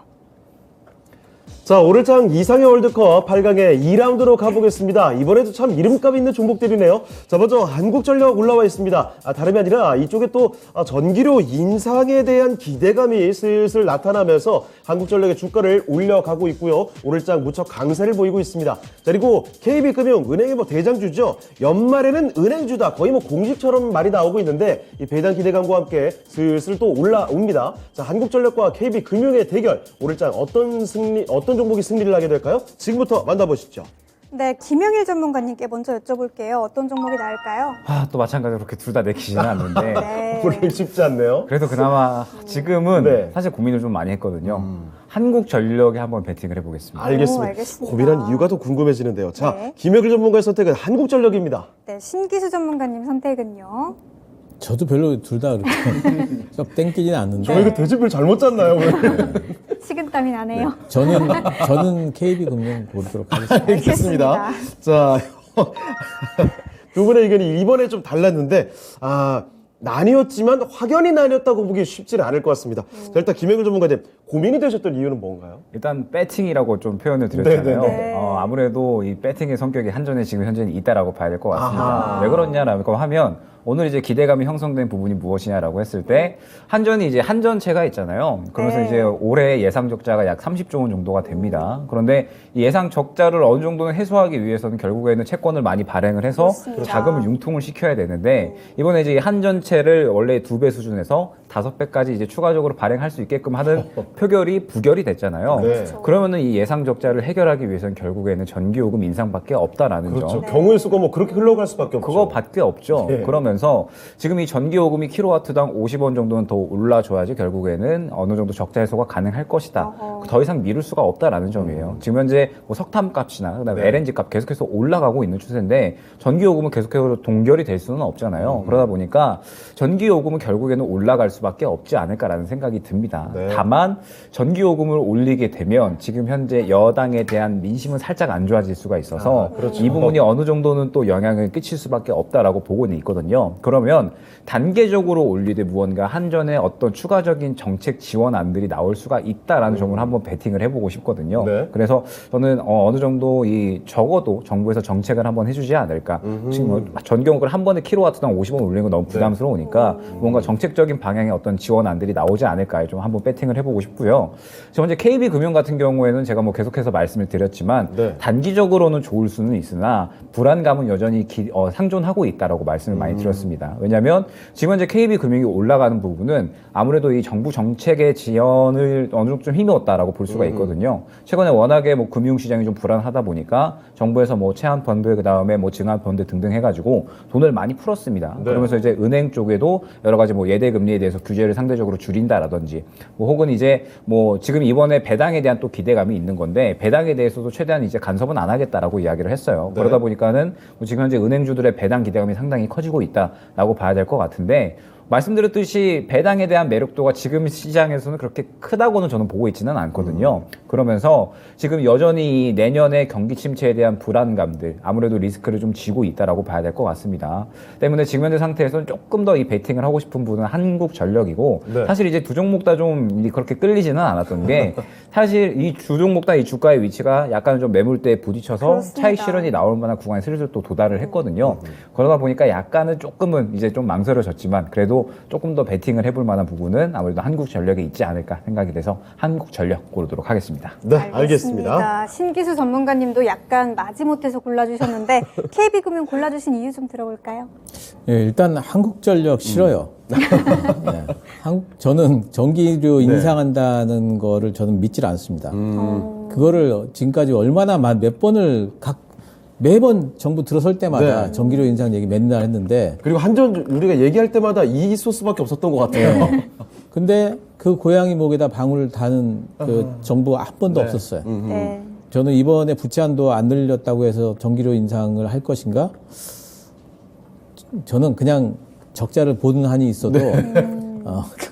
자, 오늘장 이상의 월드컵 8강의 2라운드로 가보겠습니다. 이번에도 참 이름값 있는 종목들이네요. 자, 먼저 한국전력 올라와 있습니다. 다름이 아니라 이쪽에 또 전기료 인상에 대한 기대감이 슬슬 나타나면서 한국전력의 주가를 올려가고 있고요. 오늘장 무척 강세를 보이고 있습니다. 자, 그리고 KB금융, 은행의 뭐 대장주죠. 연말에는 은행주다. 거의 뭐 공식처럼 말이 나오고 있는데 이 배당 기대감과 함께 슬슬 또 올라옵니다. 자, 한국전력과 KB금융의 대결. 오늘장 어떤 종목이 승리를 하게 될까요? 지금부터 만나보시죠.
네, 김영일 전문가님께 먼저 여쭤볼게요. 어떤 종목이 나을까요?
또 마찬가지로 그렇게 둘 다 내키지는 않는데
네.
오늘 쉽지 않네요.
그래도 그나마 지금은
네.
사실 고민을 좀 많이 했거든요. 한국전력에 한번 베팅을 해보겠습니다.
알겠습니다.
알겠습니다.
고민한 이유가 더 궁금해지는데요. 자,
네.
김혁일 전문가의 선택은 한국전력입니다.
네, 신기수 전문가님 선택은요?
저도 별로 둘 다 그렇게 썩 땡기지는 않는데
저희가 대집을 잘못 짰나요? 오늘?
식은땀이 나네요.
저는 KB금융 고르도록 하겠습니다.
알겠습니다. 자, 두 분의 의견이 이번에 좀 달랐는데, 나뉘었지만 확연히 나뉘었다고 보기 쉽지는 않을 것 같습니다. 자, 일단 김영일 전문가님, 고민이 되셨던 이유는 뭔가요?
일단 배팅이라고 좀 표현을 드렸잖아요.
네네네.
아무래도 이 배팅의 성격이 한전에 지금 현재는 있다라고 봐야 될 것 같습니다.
아하.
왜 그러냐라고 하면 오늘 이제 기대감이 형성된 부분이 무엇이냐라고 했을 때 한전이 이제 한전채가 있잖아요. 그러면서
네.
이제 올해 예상 적자가 약 30조 원 정도가 됩니다. 그런데 이 예상 적자를 어느 정도는 해소하기 위해서는 결국에는 채권을 많이 발행을 해서
그렇습니다.
자금을 융통을 시켜야 되는데 이번에 이제 이 한전채를 원래 2배 수준에서 5배까지 이제 추가적으로 발행할 수 있게끔 하는 표결이 부결이 됐잖아요.
네.
그러면은 이 예상 적자를 해결하기 위해서는 결국에는 전기요금 인상밖에 없다라는
그렇죠.
점.
경우의 수가 뭐 그렇게 흘러갈 수밖에 없죠.
그거 밖에 없죠.
네.
그러면서 지금 이 전기요금이 킬로와트당 50원 정도는 더 올라줘야지 결국에는 어느 정도 적자 해소가 가능할 것이다.
어허.
더 이상 미룰 수가 없다라는 점이에요. 지금 현재 뭐 석탄값이나 그다음에
네.
LNG 값 계속해서 올라가고 있는 추세인데 전기요금은 계속해서 동결이 될 수는 없잖아요. 그러다 보니까 전기요금은 결국에는 올라갈 수밖에 없지 않을까라는 생각이 듭니다.
네.
다만 전기요금을 올리게 되면 지금 현재 여당에 대한 민심은 살짝 안 좋아질 수가 있어서
그렇죠.
이 부분이 어느 정도는 또 영향을 끼칠 수밖에 없다라고 보고는 있거든요. 그러면 단계적으로 올리되 무언가 한전에 어떤 추가적인 정책 지원안들이 나올 수가 있다라는 점을 한번 베팅을 해보고 싶거든요.
네.
그래서 저는 어느 정도 이 적어도 정부에서 정책을 한번 해주지 않을까. 지금 뭐 전기요금을 한 번에 킬로와트당 50원 올리는 건 너무 부담스러우니까 뭔가 정책적인 방향의 어떤 지원안들이 나오지 않을까 좀 한번 배팅을 해보고 싶고요. 지금 현재 KB금융 같은 경우에는 제가 뭐 계속해서 말씀을 드렸지만
네.
단기적으로는 좋을 수는 있으나 불안감은 여전히 상존하고 있다라고 말씀을 많이 드렸습니다. 왜냐하면 지금 현재 KB금융이 올라가는 부분은 아무래도 이 정부 정책의 지원을 어느 정도 좀 힘입었다라고 볼 수가 있거든요. 최근에 워낙에 뭐 금융시장이 좀 불안하다 보니까 정부에서 뭐 채권펀드 그다음에 뭐 증권펀드 등등 해가지고 돈을 많이 풀었습니다.
네.
그러면서 이제 은행 쪽에도 여러 가지 뭐 예대 금리에 대해서 규제를 상대적으로 줄인다라든지 뭐 혹은 이제 뭐 지금 이번에 배당에 대한 또 기대감이 있는 건데 배당에 대해서도 최대한 이제 간섭은 안 하겠다라고 이야기를 했어요.
네.
그러다 보니까는 뭐 지금 현재 은행주들의 배당 기대감이 상당히 커지고 있다라고 봐야 될 것 같은데 말씀드렸듯이 배당에 대한 매력도가 지금 시장에서는 그렇게 크다고는 저는 보고 있지는 않거든요. 그러면서 지금 여전히 내년에 경기 침체에 대한 불안감들 아무래도 리스크를 좀 지고 있다라고 봐야 될 것 같습니다. 때문에 지금 현재 상태에서는 조금 더 이 베팅을 하고 싶은 분은 한국전력이고
네.
사실 이제 두 종목 다 좀 그렇게 끌리지는 않았던 게 사실 이 두 종목 다 이 주가의 위치가 약간 좀 매물대에 부딪혀서
그렇습니다.
차익 실현이 나올 만한 구간에 슬슬 또 도달을 했거든요. 그러다 보니까 약간은 조금은 이제 좀 망설여졌지만 그래도 조금 더 베팅을 해볼 만한 부분은 아무래도 한국전력에 있지 않을까 생각이 돼서 한국전력 고르도록 하겠습니다.
네, 알겠습니다.
신기수 전문가님도 약간 마지못해서 골라주셨는데 KB금융 골라주신 이유 좀 들어볼까요?
예, 일단 한국전력 싫어요. 네. 저는 전기료 인상한다는 거를 저는 믿질 않습니다. 그거를 지금까지 얼마나 몇 번을 매번 정부 들어설 때마다
네.
전기료 인상 얘기 맨날 했는데
그리고 한전 우리가 얘기할 때마다 이 소스밖에 없었던 것 같아요.
근데 그 고양이 목에다 방울을 다는 그 정부가 한 번도
네.
없었어요.
네.
저는 이번에 부채한도 안 늘렸다고 해서 전기료 인상을 할 것인가? 저는 그냥 적자를 보는 한이 있어도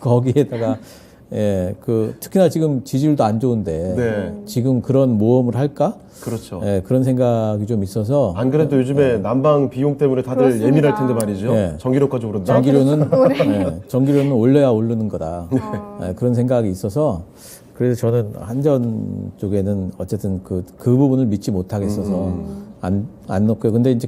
거기에다가 특히나 지금 지지율도 안 좋은데
네.
지금 그런 모험을 할까?
그렇죠.
그런 생각이 좀 있어서
안 그래도 요즘에 난방 비용 때문에 다들
그렇습니다.
예민할 텐데 말이죠.
네.
전기료까지 오른다.
전기료는 올려야 오르는 거다. 그런 생각이 있어서 그래서 저는 한전 쪽에는 어쨌든 그 부분을 믿지 못하겠어서 안 넣고요. 근데 이제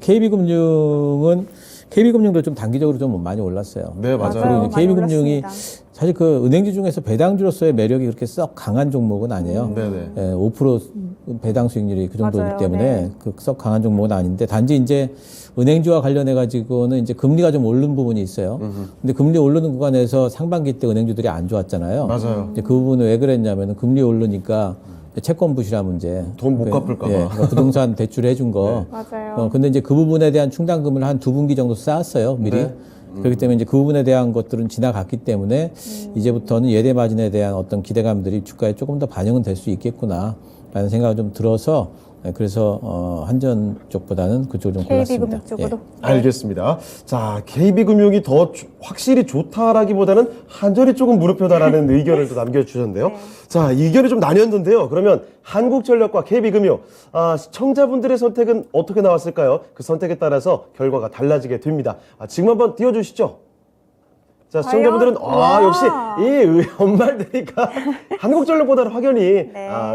KB금융도 좀 단기적으로 좀 많이 올랐어요.
네, 맞아요.
그리고
많이
이제 KB금융이
올랐습니다.
사실 그 은행주 중에서 배당주로서의 매력이 그렇게 썩 강한 종목은 아니에요.
네네.
5% 배당 수익률이 그 정도이기
맞아요.
때문에
네.
썩 강한 종목은 아닌데 단지 이제 은행주와 관련해 가지고는 이제 금리가 좀 오른 부분이 있어요. 근데 금리 오르는 구간에서 상반기 때 은행주들이 안 좋았잖아요.
맞아요.
이제 그 부분은 왜 그랬냐면은 금리 오르니까 채권 부실화 문제.
돈 못 갚을까 봐.
그러니까 부동산 대출 해준 거.
맞아요.
근데 이제 그 부분에 대한 충당금을 한 2분기 정도 쌓았어요, 미리.
네.
그렇기 때문에 이제 그 부분에 대한 것들은 지나갔기 때문에 이제부터는 예대 마진에 대한 어떤 기대감들이 주가에 조금 더 반영은 될 수 있겠구나라는 생각이 좀 들어서 그래서 한전 쪽보다는 그쪽을 좀 골랐습니다.
KB금융 쪽으로.
알겠습니다. 자, KB금융이 더 확실히 좋다라기보다는 한전이 조금 무릎표다라는 의견을 또 남겨주셨는데요. 자, 의견이 좀 나뉘었는데요. 그러면 한국전력과 KB금융, 시청자분들의 선택은 어떻게 나왔을까요? 그 선택에 따라서 결과가 달라지게 됩니다. 지금 한번 띄워주시죠. 자, 시청자분들은
과연?
역시 이 연말되니까 한국전력보다는 확연히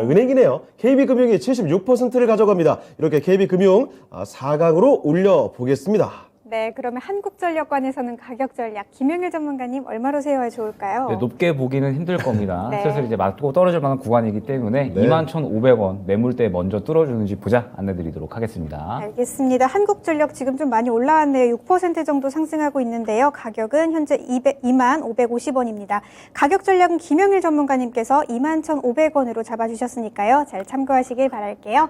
은행이네요. KB금융이 76%를 가져갑니다. 이렇게 KB금융 4강으로 올려보겠습니다.
네, 그러면 한국전력관에서는 가격 전략 김영일 전문가님 얼마로 세워야 좋을까요?
네, 높게 보기는 힘들 겁니다.
네.
슬슬 이제 맞고 떨어질 만한 구간이기 때문에
네.
21,500원 매물대 먼저 뚫어주는지 보자 안내드리도록 하겠습니다.
알겠습니다. 한국전력 지금 좀 많이 올라왔네요. 6% 정도 상승하고 있는데요. 가격은 현재 25,550원입니다. 가격 전략은 김영일 전문가님께서 21,500원으로 잡아주셨으니까요. 잘 참고하시길 바랄게요.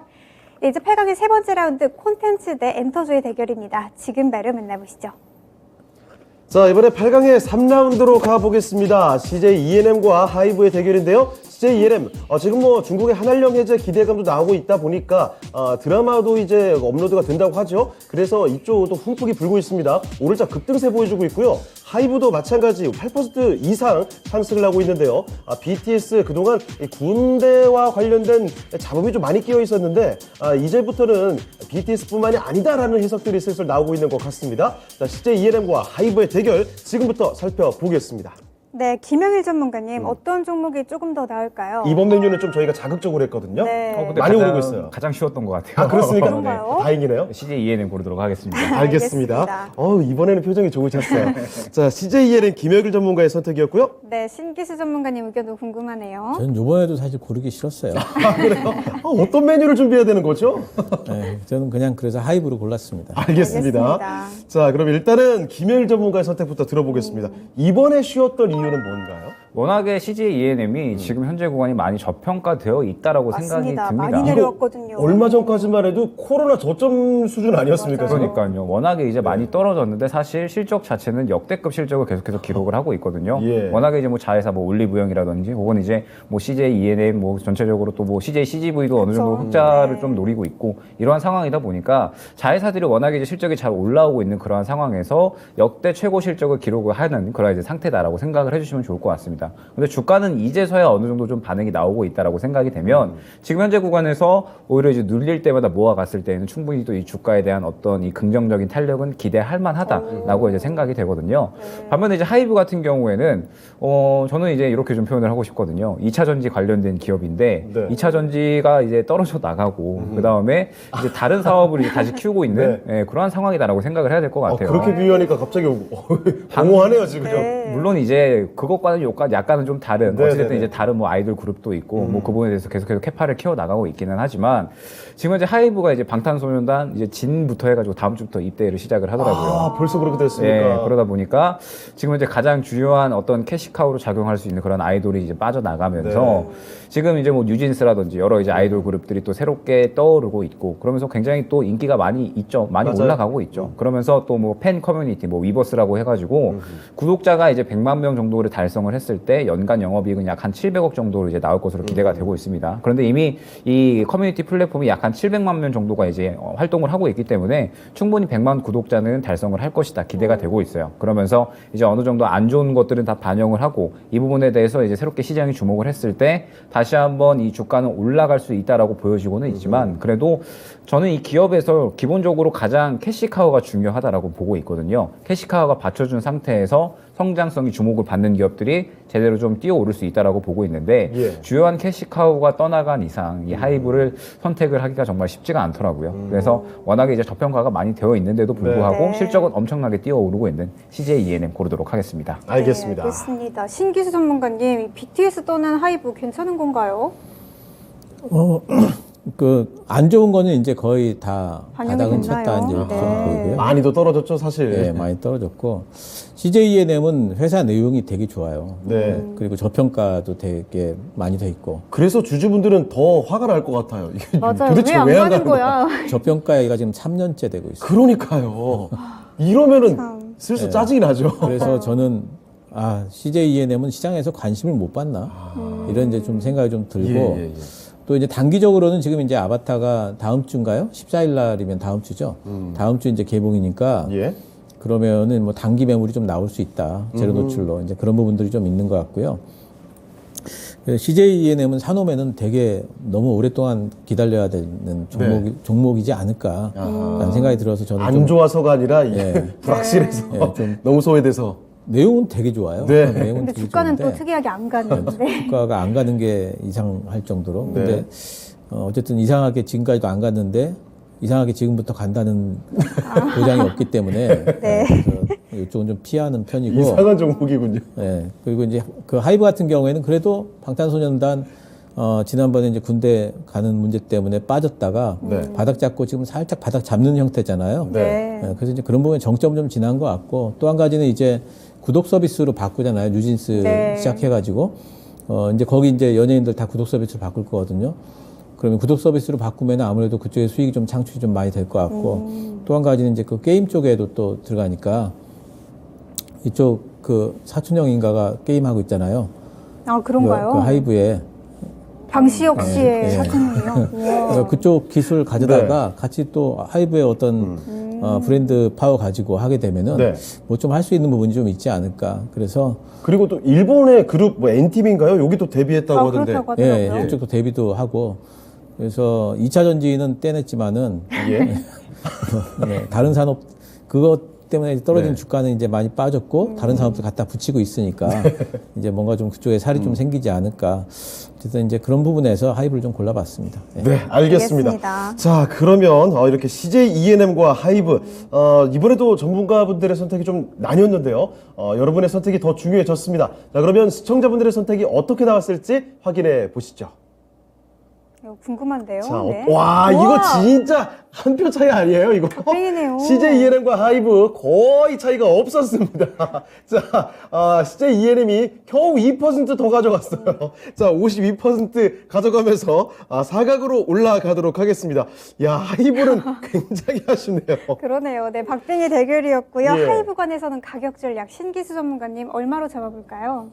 이제 8강의 세 번째 라운드 콘텐츠 대 엔터주의 대결입니다. 지금 바로 만나보시죠.
자, 이번에 8강의 3라운드로 가보겠습니다. CJ ENM과 하이브의 대결인데요. CJ ENM, 지금 뭐 중국의 한한령 해제 기대감도 나오고 있다 보니까 드라마도 이제 업로드가 된다고 하죠. 그래서 이쪽도 훈풍이 불고 있습니다. 오늘자 급등세 보여주고 있고요. 하이브도 마찬가지 8% 이상 상승을 하고 있는데요. BTS 그동안 이 군대와 관련된 잡음이 좀 많이 끼어 있었는데 이제부터는 BTS뿐만이 아니다라는 해석들이 슬슬 나오고 있는 것 같습니다. 자, CJ ENM과 하이브의 대결 지금부터 살펴보겠습니다.
네, 김영일 전문가님 어떤 종목이 조금 더 나을까요?
이번 메뉴는 좀 저희가 자극적으로 했거든요.
네.
근데
많이
가장-
오르고 있어요.
가장 쉬웠던 것 같아요.
그렇습니까?
그런가요?
다행이네요.
CJ ENM 고르도록 하겠습니다.
알겠습니다. 이번에는 표정이 좋으셨어요. 자, CJ ENM 김혁일 전문가의 선택이었고요.
네, 신기수 전문가님 의견도 궁금하네요.
저는 이번에도 사실 고르기 싫었어요.
그래요? 어떤 메뉴를 준비해야 되는 거죠?
저는 그냥 그래서 하이브로 골랐습니다.
알겠습니다.
알겠습니다.
자, 그럼 일단은 김혁일 전문가의 선택부터 들어보겠습니다. 이번에 쉬었던 이유는 뭔가요?
워낙에 CJ ENM이 지금 현재 구간이 많이 저평가되어 있다라고 생각이
맞습니다.
듭니다.
많이 내려왔거든요.
얼마 전까지만 해도 코로나 저점 수준 아니었습니까? 지금?
그러니까요. 워낙에 이제 많이 떨어졌는데 사실 실적 자체는 역대급 실적을 계속해서 기록을 하고 있거든요.
예.
워낙에 이제 뭐 자회사 뭐 올리브영이라든지 혹은 이제 뭐 CJ ENM 뭐 전체적으로 또 뭐 CJ CGV도 어느 정도 흑자를
네.
좀 노리고 있고 이러한 상황이다 보니까 자회사들이 워낙에 이제 실적이 잘 올라오고 있는 그러한 상황에서 역대 최고 실적을 기록을 하는 그런 이제 상태다라고 생각을 해주시면 좋을 것 같습니다. 근데 주가는 이제서야 어느 정도 좀 반응이 나오고 있다라고 생각이 되면 지금 현재 구간에서 오히려 이제 눌릴 때마다 모아갔을 때에는 충분히 또 이 주가에 대한 어떤 이 긍정적인 탄력은 기대할 만하다라고 이제 생각이 되거든요. 반면에 이제 하이브 같은 경우에는 저는 이제 이렇게 좀 표현을 하고 싶거든요. 2차 전지 관련된 기업인데
네.
2차 전지가 이제 떨어져 나가고 그 다음에 이제 다른 사업을 이제 다시 키우고 있는 그러한 상황이다라고 생각을 해야 될 것 같아요.
그렇게 비유하니까 갑자기 공허하네요, 지금 좀.
네.
물론 이제 그것과는 약간은 좀 다른
네,
어쨌든
네, 네.
이제 다른 뭐 아이돌 그룹도 있고 뭐 그 부분에 대해서 계속해서 캐파를 키워 나가고 있기는 하지만 지금 이제 하이브가 이제 방탄소년단 이제 진부터 해가지고 다음 주부터 입대를 시작을 하더라고요.
벌써 그렇게 됐습니까?
예, 그러다 보니까 지금 이제 가장 주요한 어떤 캐시카우로 작용할 수 있는 그런 아이돌이 이제 빠져나가면서 지금 이제 뭐 뉴진스라든지 여러 이제 아이돌 그룹들이 또 새롭게 떠오르고 있고 그러면서 굉장히 또 인기가 많이 있죠. 많이
맞아요.
올라가고 있죠. 그러면서 또 뭐 팬 커뮤니티 뭐 위버스라고 해가지고 구독자가 이제 100만 명 정도를 달성을 했을 봤을 때 연간 영업이익은 약 한 700억 정도로 이제 나올 것으로 기대가 되고 있습니다. 그런데 이미 이 커뮤니티 플랫폼이 약 한 700만 명 정도가 이제 활동을 하고 있기 때문에 충분히 100만 구독자는 달성을 할 것이다 기대가 되고 있어요. 그러면서 이제 어느 정도 안 좋은 것들은 다 반영을 하고 이 부분에 대해서 이제 새롭게 시장이 주목을 했을 때 다시 한번 이 주가는 올라갈 수 있다라고 보여지고는 있지만 그래도 저는 이 기업에서 기본적으로 가장 캐시카우가 중요하다라고 보고 있거든요. 캐시카우가 받쳐준 상태에서 성장성이 주목을 받는 기업들이 제대로 좀 뛰어오를 수 있다라고 보고 있는데
예.
주요한 캐시카우가 떠나간 이상 이 하이브를 선택을 하기가 정말 쉽지가 않더라고요. 그래서 워낙에 이제 저평가가 많이 되어 있는데도 불구하고
네.
실적은 엄청나게 뛰어오르고 있는 CJ E&M 고르도록 하겠습니다.
알겠습니다.
네, 알겠습니다. 신기수 전문가님, 이 BTS 떠난 하이브 괜찮은 건가요?
안 좋은 거는 이제 거의 다
반영이
바닥은
됐나요?
쳤다 이제 이렇게 좀
네.
보이고요.
많이도 떨어졌죠, 사실.
네, 많이 떨어졌고 CJ E&M은 회사 내용이 되게 좋아요.
네.
그리고 저평가도 되게 많이 돼 있고
그래서 주주분들은 더 화가 날 것 같아요. 이게
맞아요.
도대체
왜 안
왜 안
가는
가는 거야?
거야?
저평가가 지금 3년째 되고 있어요.
그러니까요. 이러면은
참.
슬슬 짜증이 나죠.
그래서 저는 CJ E&M은 시장에서 관심을 못 받나 이런 이제 좀 생각이 좀 들고
예, 예, 예.
또 이제 단기적으로는 지금 이제 아바타가 다음 주인가요? 14일 날이면 다음 주죠. 다음 주 이제 개봉이니까
예.
그러면은 뭐 단기 매물이 좀 나올 수 있다. 제로 노출로 이제 그런 부분들이 좀 있는 것 같고요. CJ E&M은 사놓으면은 되게 너무 오랫동안 기다려야 되는 종목이지 않을까라는 생각이 들어서 저는
안
좀
좋아서가 아니라 이게
네.
불확실해서
네, 좀
너무 소외돼서.
내용은 되게 좋아요.
네.
내용은
근데
되게
주가는
좋은데
또 특이하게 안 가는데.
주가가 안 가는 게 이상할 정도로.
네.
근데 어쨌든 이상하게 지금까지도 안 갔는데 이상하게 지금부터 간다는 보장이 없기 때문에
네.
그래서 이쪽은 좀 피하는 편이고.
이상한 종목이군요.
네. 그리고 이제 그 하이브 같은 경우에는 그래도 방탄소년단 지난번에 이제 군대 가는 문제 때문에 빠졌다가
네.
바닥 잡고 지금 살짝 바닥 잡는 형태잖아요.
네.
네, 그래서 이제 그런 부분에 정점 좀 지난 것 같고 또 한 가지는 이제 구독 서비스로 바꾸잖아요. 뉴진스
네.
시작해가지고 이제 거기 이제 연예인들 다 구독 서비스로 바꿀 거거든요. 그러면 구독 서비스로 바꾸면 아무래도 그쪽에 수익이 좀 창출이 좀 많이 될 것 같고 또 한 가지는 이제 그 게임 쪽에도 또 들어가니까 이쪽 그 사촌형인가가 게임하고 있잖아요.
아, 그런가요?
그 하이브에
방시혁 씨의
네.
사진이요. 우와.
그쪽 기술 가져다가 같이 또 하이브의 어떤 브랜드 파워 가지고 하게 되면은
네.
뭐 좀 할 수 있는 부분이 좀 있지 않을까. 그래서
그리고 또 일본의 그룹 뭐 N팀인가요? 여기도 데뷔했다고 하던데.
그렇다고 하더라고요.
예, 그쪽도 데뷔도 하고 그래서 2차 전지는 떼냈지만은
예.
네, 다른 산업 그것 때문에 떨어진
네.
주가는 이제 많이 빠졌고 다른 산업들 갖다 붙이고 있으니까 이제 뭔가 좀 그쪽에 살이 좀 생기지 않을까. 어쨌든 이제 그런 부분에서 하이브를 좀 골라봤습니다. 네.
네, 알겠습니다.
알겠습니다.
자, 그러면 이렇게 CJ E&M과 하이브 이번에도 전문가분들의 선택이 좀 나뉘었는데요. 여러분의 선택이 더 중요해졌습니다. 자, 그러면 시청자분들의 선택이 어떻게 나왔을지 확인해 보시죠.
이거 궁금한데요.
자,
네.
와, 이거 진짜 한 표 차이 아니에요, 이거?
땡이네요.
CJ E&M과 하이브 거의 차이가 없었습니다. 자, CJ E&M이 겨우 2%더 가져갔어요. 자, 52% 가져가면서 사각으로 올라가도록 하겠습니다. 야, 하이브는 굉장히 아쉽네요.
그러네요. 네, 박빙의 대결이었고요.
예.
하이브 관에서는 가격 전략 신기수 전문가님 얼마로 잡아볼까요?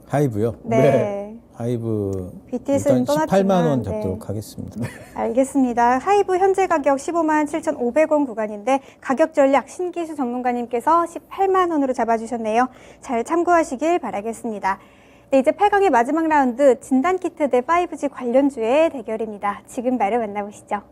하이브요.
네.
하이브
BTS는
일단 18만
떠났지만,
원
네.
잡도록 하겠습니다.
알겠습니다. 하이브 현재 가격 15만 7,500원 구간인데 가격 전략 신기수 전문가님께서 18만 원으로 잡아주셨네요. 잘 참고하시길 바라겠습니다. 네, 이제 8강의 마지막 라운드 진단키트 대 5G 관련주의 대결입니다. 지금 바로 만나보시죠.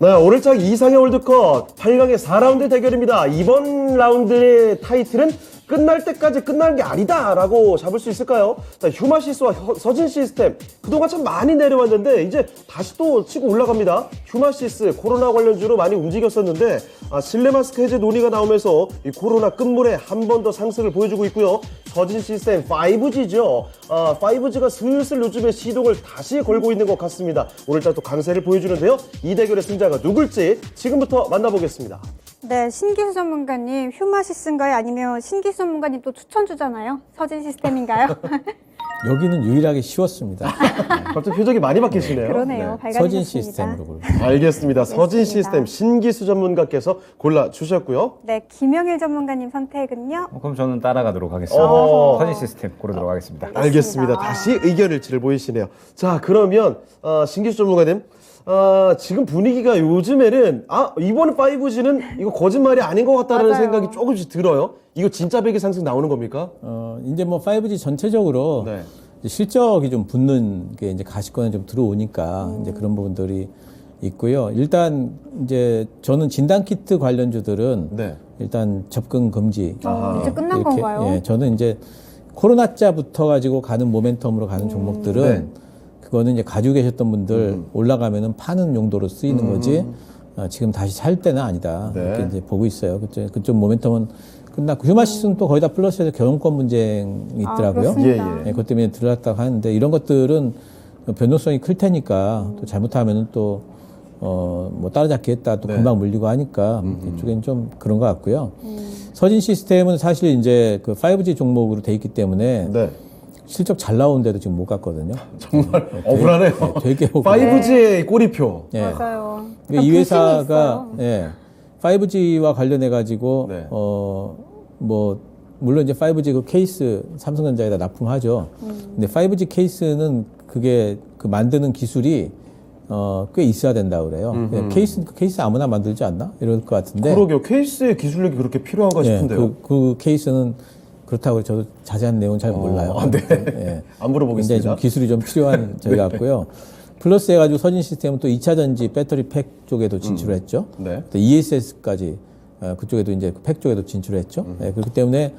네, 5일차 이상의 월드컵 8강의 4라운드 대결입니다. 이번 라운드의 타이틀은 끝날 때까지 끝난 게 아니다 라고 잡을 수 있을까요? 자, 휴마시스와 서진 시스템 그동안 참 많이 내려왔는데 이제 다시 또 치고 올라갑니다. 휴마시스 코로나 관련주로 많이 움직였었는데 실내 마스크 해제 논의가 나오면서 이 코로나 끝물에 한 번 더 상승을 보여주고 있고요. 서진 시스템 5G죠. 5G가 슬슬 요즘에 시동을 다시 걸고 있는 것 같습니다. 오늘따라 또 강세를 보여주는데요. 이 대결의 승자가 누굴지 지금부터 만나보겠습니다.
네, 신기수 전문가님 휴마시스인가요? 아니면 신기수 전문가님 또 추천 주잖아요. 서진 시스템인가요?
여기는 유일하게 쉬웠습니다.
갑자기 표정이 많이 바뀌시네요.
그러네요.
네.
밝아지셨습니다.
서진 시스템으로 골라.
알겠습니다. 서진
알겠습니다.
시스템 신기수 전문가께서 골라주셨고요.
네, 김영일 전문가님 선택은요?
그럼 저는 따라가도록 하겠습니다. 서진 시스템 고르도록 하겠습니다.
알겠습니다. 다시 의견 일치를 보이시네요. 자, 그러면 신기수 전문가님, 지금 분위기가 요즘에는 이번 5G는 이거 거짓말이 아닌 것 같다는
맞아요.
생각이 조금씩 들어요. 이거 진짜 배기 상승 나오는 겁니까?
이제 뭐 5G 전체적으로
네.
이제 실적이 좀 붙는 게 이제 가시권에 좀 들어오니까 이제 그런 부분들이 있고요. 일단 이제 저는 진단키트 관련주들은
네.
일단 접근 금지.
이제 끝난 건가요?
예, 저는 이제 코로나자부터 가지고 가는 모멘텀으로 가는 종목들은
네.
그거는 이제 가지고 계셨던 분들 올라가면은 파는 용도로 쓰이는 거지. 지금 다시 살 때는 아니다.
네.
이렇게 이제 보고 있어요. 그쪽 모멘텀은 끝났고 휴마시스는 또 거의 다 플러스해서 경영권 분쟁이 있더라고요.
그렇습니다.
예, 예.
네, 그것 때문에 들어갔다고 하는데 이런 것들은 변동성이 클 테니까 또 잘못하면은 또 뭐 따라잡기 했다 또
네.
금방 물리고 하니까 이쪽엔 좀 그런 것 같고요. 서진 시스템은 사실 이제 그 5G 종목으로 돼 있기 때문에
네.
실적 잘 나오는데도 지금 못 갔거든요.
정말 억울하네요.
되게
5G의 꼬리표.
예.
맞아요.
그러니까 이 회사가
있어요.
예, 5G와 관련해 가지고
네.
뭐 물론 이제 5G 그 케이스 삼성전자에다 납품하죠. 근데 5G 케이스는 그게 그 만드는 기술이 꽤 있어야 된다 그래요. 케이스 아무나 만들지 않나 이럴 것 같은데.
그러게요. 케이스의 기술력이 그렇게 필요한가
예,
싶은데요.
그 케이스는 그렇다고 저도 자세한 내용은 잘 몰라요.
네.
예.
안
굉장히
물어보겠습니다.
좀 기술이 좀 필요한 저희 같고요. 플러스 해가지고 서진 시스템은 또 2차 전지 배터리 팩 쪽에도 진출을 했죠.
네.
또 ESS까지 그쪽에도 이제 팩 쪽에도 진출을 했죠. 예, 그렇기 때문에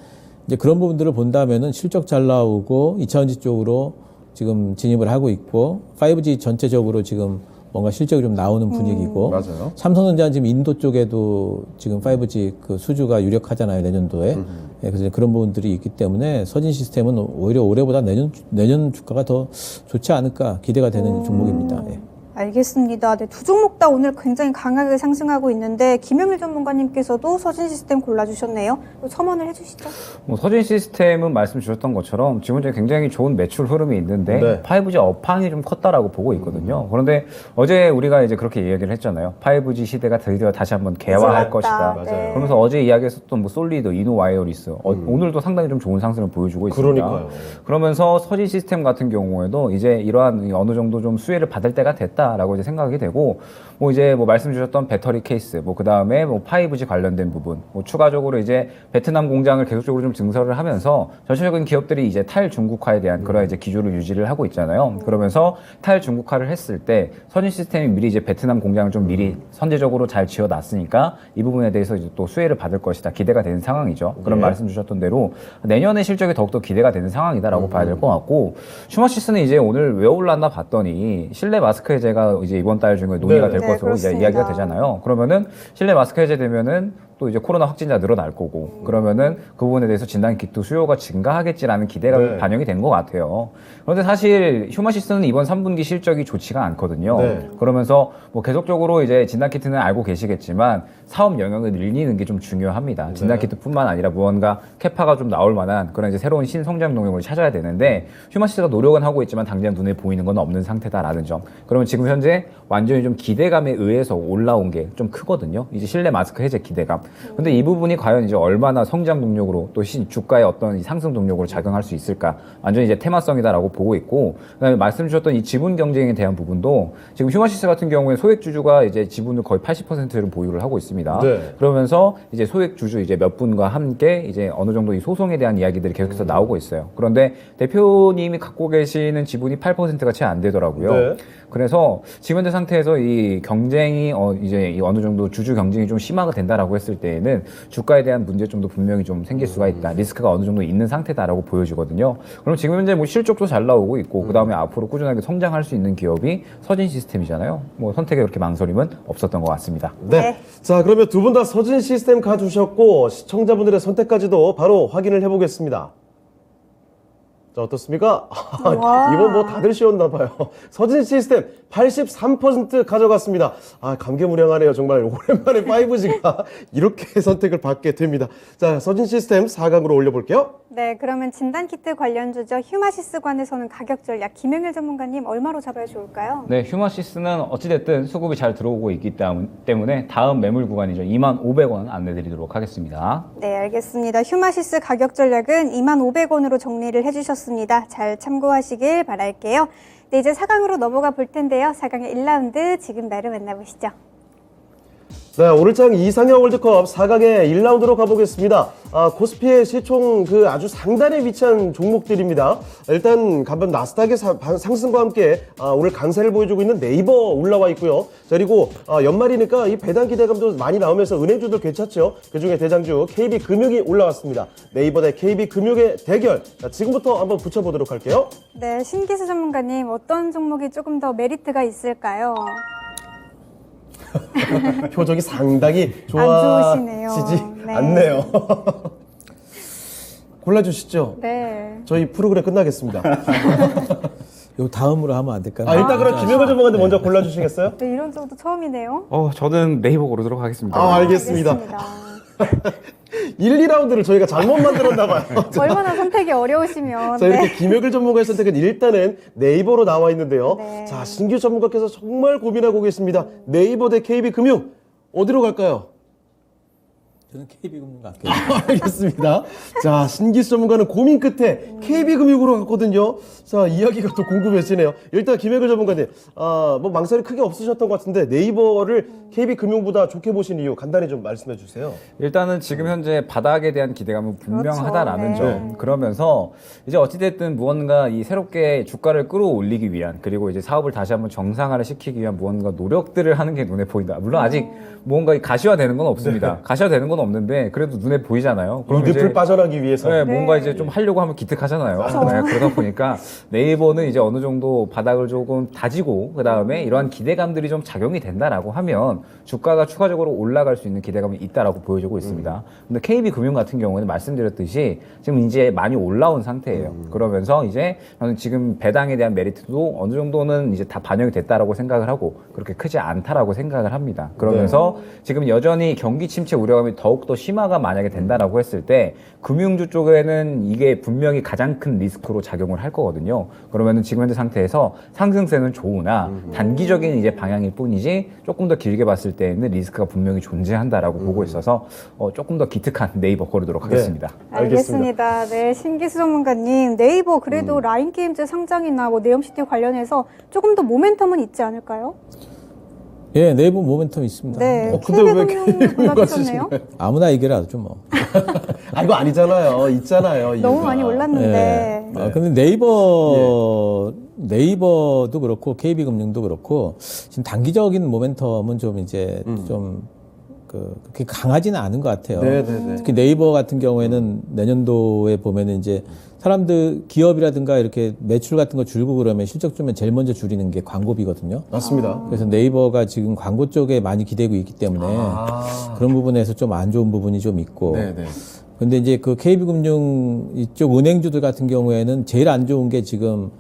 이제 그런 부분들을 본다면은 실적 잘 나오고 2차 전지 쪽으로 지금 진입을 하고 있고 5G 전체적으로 지금 뭔가 실적이 좀 나오는 분위기고
맞아요.
삼성전자는 지금 인도 쪽에도 지금 5G 그 수주가 유력하잖아요 내년도에. 예, 그래서 그런 부분들이 있기 때문에 서진 시스템은 오히려 올해보다 내년 주가가 더 좋지 않을까 기대가 되는 종목입니다. 예.
알겠습니다. 네, 두 종목 다 오늘 굉장히 강하게 상승하고 있는데 김영일 전문가님께서도 서진 시스템 골라주셨네요. 첨언을 해주시죠.
뭐 서진 시스템은 말씀 주셨던 것처럼 지금 현재 굉장히 좋은 매출 흐름이 있는데
네.
5G 업황이 좀 컸다라고 보고 있거든요. 그런데 어제 우리가 이제 그렇게 이야기를 했잖아요. 5G 시대가 드디어 다시 한번 개화할
맞다.
것이다.
네.
그러면서 어제 이야기했었던 뭐 솔리드, 이노와이어리스 오늘도 상당히 좀 좋은 상승을 보여주고 있습니다.
그러니까요.
그러면서 서진 시스템 같은 경우에도 이제 이러한 어느 정도 좀 수혜를 받을 때가 됐다라고 이제 생각이 되고 뭐 이제 뭐 말씀 주셨던 배터리 케이스 뭐 그다음에 뭐 5G 관련된 부분 뭐 추가적으로 이제 베트남 공장을 계속적으로 좀 증설을 하면서 전체적인 기업들이 이제 탈중국화에 대한 그런 이제 기조를 유지를 하고 있잖아요. 그러면서 탈중국화를 했을 때 서진 시스템이 미리 이제 베트남 공장을 좀 미리 선제적으로 잘 지어놨으니까 이 부분에 대해서 이제 또 수혜를 받을 것이다 기대가 되는 상황이죠. 그런
네.
말씀 주셨던 대로 내년에 실적이 더욱더 기대가 되는 상황이다라고 봐야 될 것 같고 슈마시스는 이제 오늘 왜 올랐나 봤더니 실내 마스크 해제가 이제 이번 달 중에 논의가
네.
될
네,
것으로 이제
그렇습니다.
이야기가 되잖아요. 그러면은 실내 마스크 해제되면은 또 이제 코로나 확진자 늘어날 거고 그러면은 그 부분에 대해서 진단키트 수요가 증가하겠지라는 기대가
네.
반영이 된 것 같아요. 그런데 사실 휴마시스는 이번 3분기 실적이 좋지가 않거든요.
네.
그러면서 뭐 계속적으로 이제 진단키트는 알고 계시겠지만 사업 영역을 늘리는 게 좀 중요합니다. 진단키트뿐만 아니라 무언가 캐파가 좀 나올 만한 그런 이제 새로운 신성장 동력을 찾아야 되는데 휴마시스가 노력은 하고 있지만 당장 눈에 보이는 건 없는 상태다라는 점. 그러면 지금 현재 완전히 좀 기대감에 의해서 올라온 게 좀 크거든요. 이제 실내 마스크 해제 기대감. 근데 이 부분이 과연 이제 얼마나 성장 동력으로 또 주가의 어떤 이 상승 동력으로 작용할 수 있을까? 완전히 이제 테마성이다라고 보고 있고, 그다음에 말씀 주셨던 이 지분 경쟁에 대한 부분도 지금 휴마시스 같은 경우에 소액 주주가 이제 지분을 거의 80%를 보유를 하고 있습니다.
네.
그러면서 이제 소액 주주 이제 몇 분과 함께 이제 어느 정도 이 소송에 대한 이야기들이 계속해서 나오고 있어요. 그런데 대표님이 갖고 계시는 지분이 8%가 채 안 되더라고요.
네.
그래서 지금 현재 상태에서 이 경쟁이 이제 이 어느 정도 주주 경쟁이 좀 심화가 된다라고 했을 때에는 주가에 대한 문제점도 분명히 좀 생길 수가 있다. 리스크가 어느 정도 있는 상태다라고 보여지거든요. 그럼 지금 현재 뭐 실적도 잘 나오고 있고 그다음에 앞으로 꾸준하게 성장할 수 있는 기업이 서진 시스템이잖아요. 뭐 선택에 그렇게 망설임은 없었던 것 같습니다.
네.
네.
자, 그러면 두 분 다 서진 시스템 가주셨고 시청자분들의 선택까지도 바로 확인을 해보겠습니다. 자, 어떻습니까?
와.
이번 뭐 다들 쉬웠나 봐요. 서진 시스템 83% 가져갔습니다. 아, 감개무량하네요. 정말 오랜만에 5G가 이렇게 선택을 받게 됩니다. 자, 서진 시스템 4강으로 올려볼게요.
네, 그러면 진단키트 관련주죠. 휴마시스관에서는 가격 전략 김영일 전문가님 얼마로 잡아야 좋을까요?
네, 휴마시스는 어찌됐든 수급이 잘 들어오고 있기 때문에 다음 매물 구간이죠. 25,500원 안내드리도록 하겠습니다.
네, 알겠습니다. 휴마시스 가격 전략은 25,500원으로 정리를 해주셨습니다. 잘 참고하시길 바랄게요. 네, 이제 4강으로 넘어가 볼 텐데요. 4강의 1라운드 지금 바로 만나보시죠.
네, 오늘장 이상형 월드컵 4강의 1라운드로 가보겠습니다. 코스피의 시총 아주 상단에 위치한 종목들입니다. 일단 간밤 나스닥의 상승과 함께 오늘 강세를 보여주고 있는 네이버 올라와 있고요. 자, 그리고 연말이니까 이 배당 기대감도 많이 나오면서 은행주들 괜찮죠. 그중에 대장주 KB금융이 올라왔습니다. 네이버 대 KB금융의 대결. 자, 지금부터 한번 붙여보도록 할게요.
네, 신기수 전문가님 어떤 종목이 조금 더 메리트가 있을까요?
표정이 상당히
좋으시네요.
좋아지지
네.
않네요. 골라주시죠.
네.
저희 프로그램 끝나겠습니다.
요 다음으로 하면 안 될까요?
일단 그럼 김영걸 전문가님 먼저 골라주시겠어요?
네, 이런 적도 처음이네요.
저는 네이버 고르도록 하겠습니다.
알겠습니다. 1, 2라운드를 저희가 잘못 만들었나 봐요.
얼마나 선택이 어려우시면.
자, 이렇게 김혁일 전문가의 선택은 일단은 네이버로 나와 있는데요.
네.
자, 신규 전문가께서 정말 고민하고 계십니다. 네이버 대 KB금융 어디로 갈까요?
저는 KB금융 갈게요.
알겠습니다. 자, 신기수 전문가는 고민 끝에 KB금융으로 갔거든요. 자, 이야기가 또 궁금해지네요. 일단 김혁일 전문가님, 뭐 망설이 크게 없으셨던 것 같은데 네이버를 KB금융보다 좋게 보신 이유 간단히 좀 말씀해 주세요.
일단은 지금 현재 바닥에 대한 기대감은 분명하다라는
그렇죠.
점. 그러면서 이제 어찌됐든 무언가 이 새롭게 주가를 끌어올리기 위한 그리고 이제 사업을 다시 한번 정상화를 시키기 위한 무언가 노력들을 하는 게 눈에 보인다. 물론 아직 무언가 가시화되는 건 없습니다. 가시화되는 건 없는데 그래도 눈에 보이잖아요.
이 늪을 빠져나기 위해서.
네, 뭔가 이제 좀 하려고 하면 기특하잖아요. 네, 그러다 보니까 네이버는 이제 어느 정도 바닥을 조금 다지고 그 다음에 이러한 기대감들이 좀 작용이 된다라고 하면 주가가 추가적으로 올라갈 수 있는 기대감이 있다라고 보여지고 있습니다. 근데 KB금융 같은 경우에는 말씀드렸듯이 지금 이제 많이 올라온 상태예요. 그러면서 이제 저는 지금 배당에 대한 메리트도 어느 정도는 이제 다 반영이 됐다라고 생각을 하고 그렇게 크지 않다라고 생각을 합니다. 그러면서 지금 여전히 경기 침체 우려감이 더욱더 심화가 만약에 된다라고 했을 때 금융주 쪽에는 이게 분명히 가장 큰 리스크로 작용을 할 거거든요. 그러면은 지금 현재 상태에서 상승세는 좋으나 단기적인 이제 방향일 뿐이지 조금 더 길게 봤을 때에는 리스크가 분명히 존재한다라고 보고 있어서 조금 더 기특한 네이버 고르도록 하겠습니다.
알겠습니다. 네, 신기수 전문가님, 네이버 그래도 라인게임즈 상장이나 뭐 네옴시티 관련해서 조금 더 모멘텀은 있지 않을까요?
예, 네이버 모멘텀 있습니다.
네,
근데 왜
KB금융 골라주셨네요.
아무나 얘기라도 뭐.
이거 아니잖아요. 있잖아요.
너무
이유가.
많이 올랐는데.
근데 네이버도 그렇고 KB금융도 그렇고 지금 단기적인 모멘텀은 좀 이제 그렇게 강하지는 않은 것 같아요.
네네네.
특히 네이버 같은 경우에는 내년도에 보면은 이제 사람들 기업이라든가 이렇게 매출 같은 거 줄고 그러면 실적 주면 제일 먼저 줄이는 게 광고비거든요.
맞습니다.
그래서 네이버가 지금 광고 쪽에 많이 기대고 있기 때문에 그런 부분에서 좀 안 좋은 부분이 좀 있고.
네네.
근데 이제 그 KB금융 이쪽 은행주들 같은 경우에는 제일 안 좋은 게 지금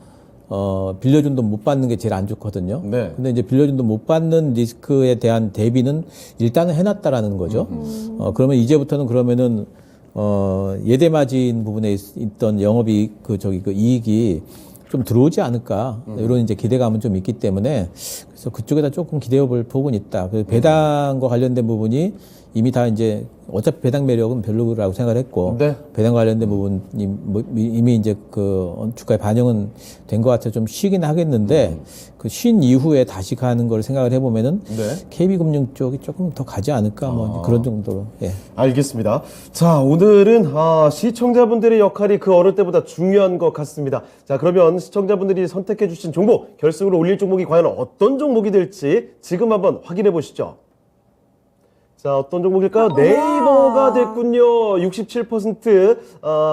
빌려준 돈 못 받는 게 제일 안 좋거든요.
네.
근데 이제 빌려준 돈 못 받는 리스크에 대한 대비는 일단은 해놨다라는 거죠. 그러면 이제부터는 그러면은 예대 마진 부분에 있던 영업이익 그 이익이 좀 들어오지 않을까 이런 이제 기대감은 좀 있기 때문에 그래서 그쪽에다 조금 기대해 볼 부분이 있다. 그래서 배당과 관련된 부분이 이미 다 이제 어차피 배당 매력은 별로라고 생각을 했고
네.
배당 관련된 부분이 이미 이제 주가에 반영은 된 것 같아 좀 쉬긴 하겠는데 그 쉰 이후에 다시 가는 걸 생각을 해보면은
네.
KB금융 쪽이 조금 더 가지 않을까 뭐 그런 정도로. 예.
알겠습니다. 자, 오늘은 시청자분들의 역할이 그 어느 때보다 중요한 것 같습니다. 자, 그러면 시청자분들이 선택해 주신 종목, 결승으로 올릴 종목이 과연 어떤 종목이 될지 지금 한번 확인해 보시죠. 자, 어떤 종목일까요? 네이버가 됐군요. 67%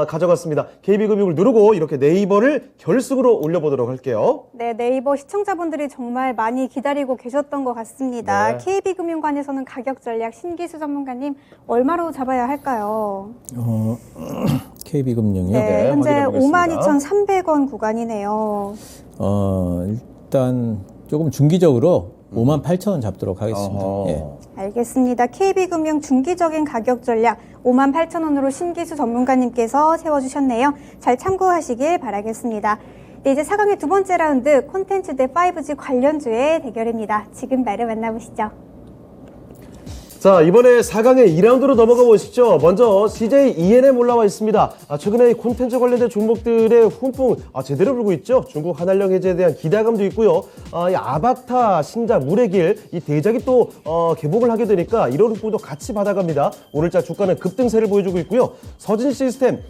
가져갔습니다. KB금융을 누르고 이렇게 네이버를 결승으로 올려보도록 할게요.
네, 네이버 시청자분들이 정말 많이 기다리고 계셨던 것 같습니다.
네.
KB금융관에서는 가격 전략 신기수 전문가님 얼마로 잡아야 할까요?
KB금융이요.
네,
네,
현재
확인해 보겠습니다.
52,300원 구간이네요.
일단 조금 중기적으로 58,000원 잡도록 하겠습니다.
어허.
예.
알겠습니다. KB금융 중기적인 가격 전략 58,000원으로 신기수 전문가님께서 세워주셨네요. 잘 참고하시길 바라겠습니다. 네, 이제 4강의 두 번째 라운드 콘텐츠 대 5G 관련주의 대결입니다. 지금 바로 만나보시죠.
자, 이번에 4강의 2라운드로 넘어가 보시죠. 먼저 CJ ENM 올라와 있습니다. 최근에 이 콘텐츠 관련된 종목들의 훈풍 제대로 불고 있죠. 중국 한한령 해제에 대한 기대감도 있고요. 이 아바타, 신작, 물의 길, 이 대작이 또 개봉을 하게 되니까 이런 후보도 같이 받아갑니다. 오늘자 주가는 급등세를 보여주고 있고요. 서진 시스템,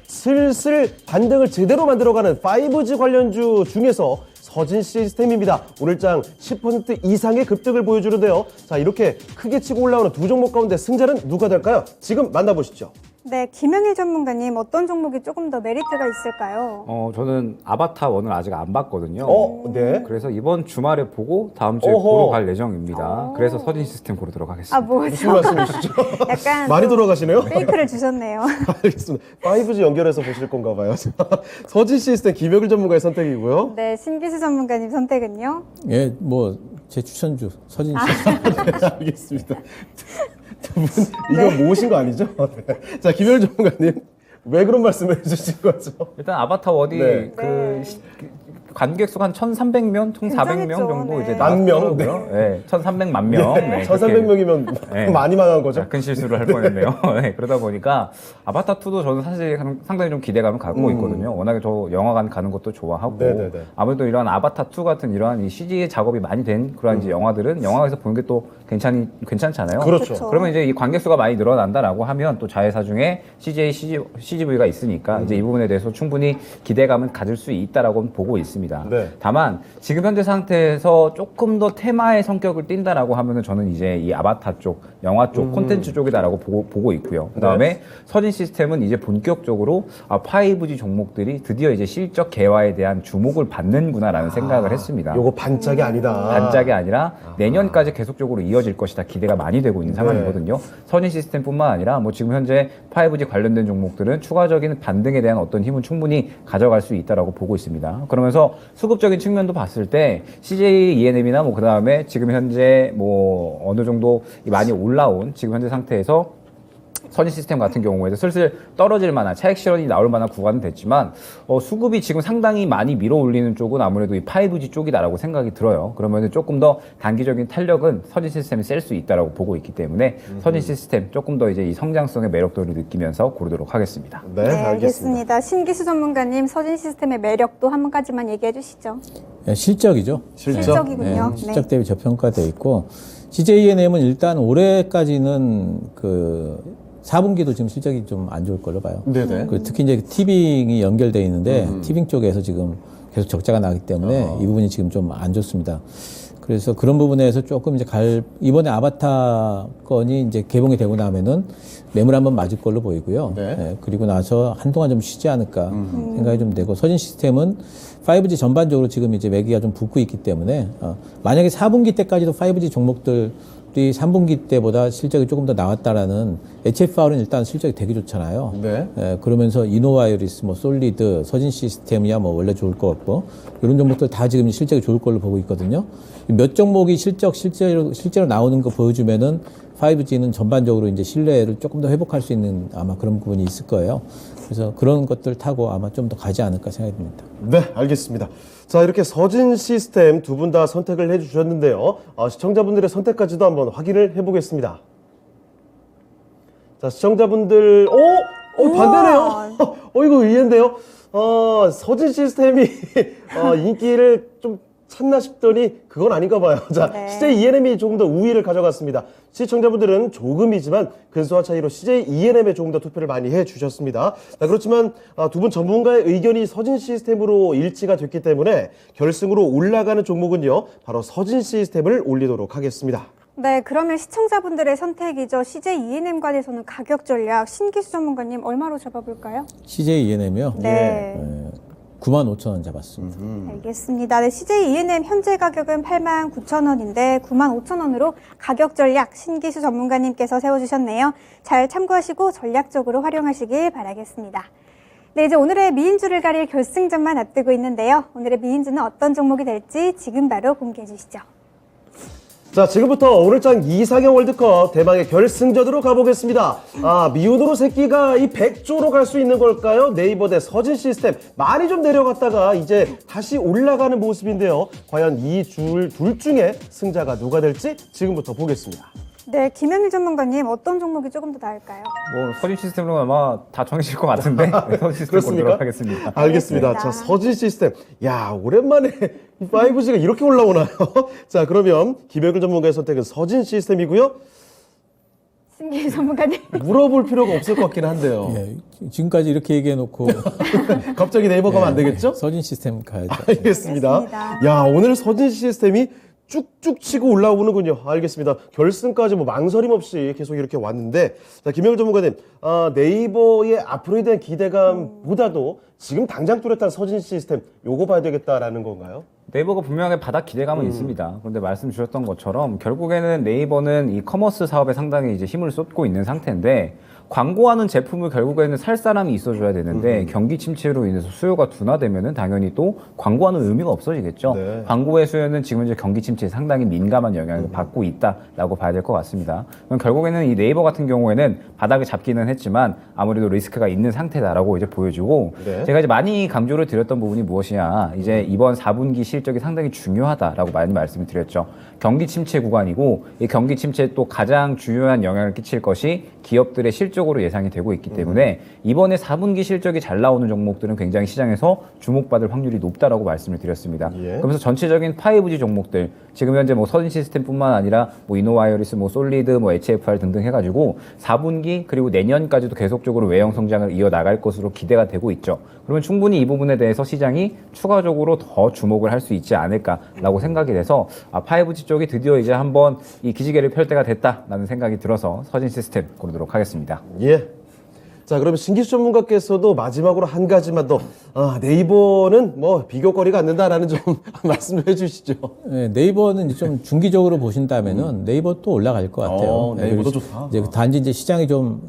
슬슬 반등을 제대로 만들어가는 5G 관련주 중에서 서진 시스템입니다. 오늘장 10% 이상의 급등을 보여주는데요. 자, 이렇게 크게 치고 올라오는 두 종목 가운데 승자는 누가 될까요? 지금 만나보시죠.
네, 김영일 전문가님 어떤 종목이 조금 더 메리트가 있을까요?
저는 아바타 1을 아직 안 봤거든요.
네.
그래서 이번 주말에 보고 다음 주에
어허.
보러 갈 예정입니다. 그래서 서진 시스템 고르도록 하겠습니다.
무슨
뭐죠?
말씀이시죠?
약간
많이
좀
돌아가시네요?
페이크를 주셨네요.
알겠습니다. 5G 연결해서 보실 건가 봐요. 서진 시스템 김영일 전문가의 선택이고요.
네, 신기수 전문가님 선택은요?
예, 뭐 제 추천주 서진 씨.
알겠습니다. 두 분, 이거 모으신 거 아니죠? 네. 자, 김영일 전문가님. 왜 그런 말씀을 해주신 거죠?
일단 아바타 1이
네.
관객 수가 한 1,300명, 1,400명
굉장했죠.
정도
네.
이제
만 명?
나왔더라고요. 네. 1,300만 명. 네.
1,300명이면
네.
많이 망한 거죠?
큰 실수를 할 뻔했네요. 네, 그러다 보니까 아바타 2도 저는 사실 상당히 좀 기대감을 갖고 있거든요. 워낙에 저 영화관 가는 것도 좋아하고
네네네.
아무래도 이런 아바타 2 같은 이러한 이 CG 작업이 많이 된 그런 이제 영화들은 영화관에서 보는 게 또 괜찮잖아요.
그렇죠.
그렇죠.
그러면 이제 이 관객 수가 많이 늘어난다라고 하면 또 자회사 중에 CGV가 있으니까 이제 이 부분에 대해서 충분히 기대감은 가질 수 있다라고 보고 있습니다.
네.
다만 지금 현재 상태에서 조금 더 테마의 성격을 띈다라고 하면은 저는 이제 이 아바타 쪽, 영화 쪽, 콘텐츠 쪽이다라고 보고 있고요. 그다음에 서진 시스템은 이제 본격적으로 5G 종목들이 드디어 이제 실적 개화에 대한 주목을 받는구나라는 생각을 했습니다.
요거 반짝이 아니다.
반짝이 아니라 내년까지 계속적으로 이어질 것이다 기대가 많이 되고 있는 상황이거든요. 서진 시스템뿐만 아니라 뭐 지금 현재 5G 관련된 종목들은 추가적인 반등에 대한 어떤 힘은 충분히 가져갈 수 있다라고 보고 있습니다. 그러면서 수급적인 측면도 봤을 때 CJ ENM이나 뭐 그다음에 지금 현재 뭐 어느 정도 많이 올라온 지금 현재 상태에서 서진 시스템 같은 경우에도 슬슬 떨어질 만한 차익 실현이 나올 만한 구간은 됐지만 수급이 지금 상당히 많이 밀어 올리는 쪽은 아무래도 이 5G 쪽이다라고 생각이 들어요. 그러면 조금 더 단기적인 탄력은 서진 시스템이 셀 수 있다라고 보고 있기 때문에 서진 시스템 조금 더 이제 이 성장성의 매력도를 느끼면서 고르도록 하겠습니다.
네, 알겠습니다.
신기수 전문가님 서진 시스템의 매력도 한 가지만 얘기해 주시죠.
예, 실적이죠.
실적이군요.
실적 대비 저평가되어 있고 CJENM은 일단 올해까지는 그 4분기도 지금 실적이 좀 안 좋을 걸로 봐요.
네네.
특히 이제 티빙이 연결돼 있는데 티빙 쪽에서 지금 계속 적자가 나기 때문에 이 부분이 지금 좀 안 좋습니다. 그래서 그런 부분에서 조금 이제 이번에 아바타 건이 이제 개봉이 되고 나면은 매물 한번 맞을 걸로 보이고요.
네.
예, 그리고 나서 한동안 좀 쉬지 않을까 생각이 좀 되고 서진 시스템은 5G 전반적으로 지금 이제 매기가 좀 붙고 있기 때문에 만약에 4분기 때까지도 5G 종목들이 3분기 때보다 실적이 조금 더 나왔다라는 HFR은 일단 실적이 되게 좋잖아요.
네.
예, 그러면서 이노와이어리스, 뭐 솔리드, 서진 시스템이야 뭐 원래 좋을 것 같고 이런 종목들 다 지금 실적이 좋을 걸로 보고 있거든요. 몇 종목이 실제로 나오는 거 보여주면은 5G는 전반적으로 이제 신뢰를 조금 더 회복할 수 있는 아마 그런 부분이 있을 거예요. 그래서 그런 것들 타고 아마 좀 더 가지 않을까 생각이 듭니다.
네, 알겠습니다. 자, 이렇게 서진 시스템 두 분 다 선택을 해주셨는데요. 시청자분들의 선택까지도 한번 확인을 해보겠습니다. 자, 시청자분들, 반대네요. 이거 의외인데요. 서진 시스템이 인기를 좀 찾나 싶더니 그건 아닌가 봐요. 자,
네.
CJ ENM이 조금 더 우위를 가져갔습니다. 시청자분들은 조금이지만 근소한 차이로 CJ ENM에 조금 더 투표를 많이 해주셨습니다. 자, 그렇지만 두 분 전문가의 의견이 서진 시스템으로 일치가 됐기 때문에 결승으로 올라가는 종목은요, 바로 서진 시스템을 올리도록 하겠습니다.
네, 그러면 시청자분들의 선택이죠. CJ ENM 관해서는 가격 전략 신기수 전문가님 얼마로 잡아볼까요?
CJ ENM이요.
네.
95,000원 잡았습니다.
알겠습니다. 네, CJ E&M 현재 가격은 89,000원인데 95,000원으로 가격 전략 신기수 전문가님께서 세워주셨네요. 잘 참고하시고 전략적으로 활용하시길 바라겠습니다. 네, 이제 오늘의 미인주를 가릴 결승전만 앞두고 있는데요. 오늘의 미인주는 어떤 종목이 될지 지금 바로 공개해 주시죠.
자, 지금부터 오늘장 이상형 월드컵 대망의 결승전으로 가보겠습니다. 미우노로 새끼가 이 100조로 갈 수 있는 걸까요? 네이버 대 서진 시스템 많이 좀 내려갔다가 이제 다시 올라가는 모습인데요. 과연 이 둘 중에 승자가 누가 될지 지금부터 보겠습니다.
네, 김현일 전문가님 어떤 종목이 조금 더 나을까요?
뭐 서진 시스템으로 아마 다 정해질 것 같은데 네, 서진 시스템
그렇습니까?
보도록 하겠습니다.
알겠습니다. 자, 서진 시스템. 야, 오랜만에 5G가 이렇게 올라오나요? 자, 그러면 김현일 전문가의 선택은 서진 시스템이고요.
신기수 전문가님.
물어볼 필요가 없을 것 같긴 한데요.
예, 지금까지 이렇게 얘기해놓고
갑자기 네이버 가면 안 되겠죠?
서진 시스템 가야죠.
알겠습니다.
알겠습니다.
야, 오늘 서진 시스템이 쭉쭉 치고 올라오는군요. 알겠습니다. 결승까지 뭐 망설임 없이 계속 이렇게 왔는데, 자, 김영일 전문가님, 네이버의 앞으로에 대한 기대감보다도 지금 당장 뚜렷한 서진 시스템 요거 봐야 되겠다라는 건가요?
네이버가 분명히 바닥 기대감은 있습니다. 그런데 말씀 주셨던 것처럼 결국에는 네이버는 이 커머스 사업에 상당히 이제 힘을 쏟고 있는 상태인데 광고하는 제품을 결국에는 살 사람이 있어줘야 되는데 경기 침체로 인해서 수요가 둔화되면은 당연히 또 광고하는 의미가 없어지겠죠.
네.
광고의 수요는 지금 이제 경기 침체에 상당히 민감한 영향을 받고 있다라고 봐야 될 것 같습니다. 그럼 결국에는 이 네이버 같은 경우에는 바닥을 잡기는 했지만 아무래도 리스크가 있는 상태다라고 이제 보여주고
네.
제가 이제 많이 강조를 드렸던 부분이 무엇이냐 이제 이번 4분기 실적이 상당히 중요하다라고 많이 말씀을 드렸죠. 경기 침체 구간이고 이 경기 침체에 또 가장 중요한 영향을 끼칠 것이 기업들의 실적으로 예상이 되고 있기 때문에 이번에 4분기 실적이 잘 나오는 종목들은 굉장히 시장에서 주목받을 확률이 높다라고 말씀을 드렸습니다.
예.
그러면서 전체적인 5G 종목들 지금 현재 뭐 서진 시스템뿐만 아니라 뭐 이노와이어리스, 뭐 솔리드, 뭐 HFR 등등 해가지고 4분기 그리고 내년까지도 계속적으로 외형 성장을 이어 나갈 것으로 기대가 되고 있죠. 그러면 충분히 이 부분에 대해서 시장이 추가적으로 더 주목을 할 수 있지 않을까라고 생각이 돼서 5G 쪽이 드디어 이제 한번 이 기지개를 펼 때가 됐다라는 생각이 들어서 서진 시스템 고르도록 하겠습니다.
예. 자, 그러면 신기수 전문가께서도 마지막으로 한 가지만 더, 네이버는 뭐 비교거리가 안 된다라는 좀 말씀을 해주시죠.
네, 네이버는 이제 좀 중기적으로 보신다면은 네이버 또 올라갈 것 같아요.
네이버도
그리고
좋다.
이제 단지 이제 시장이 좀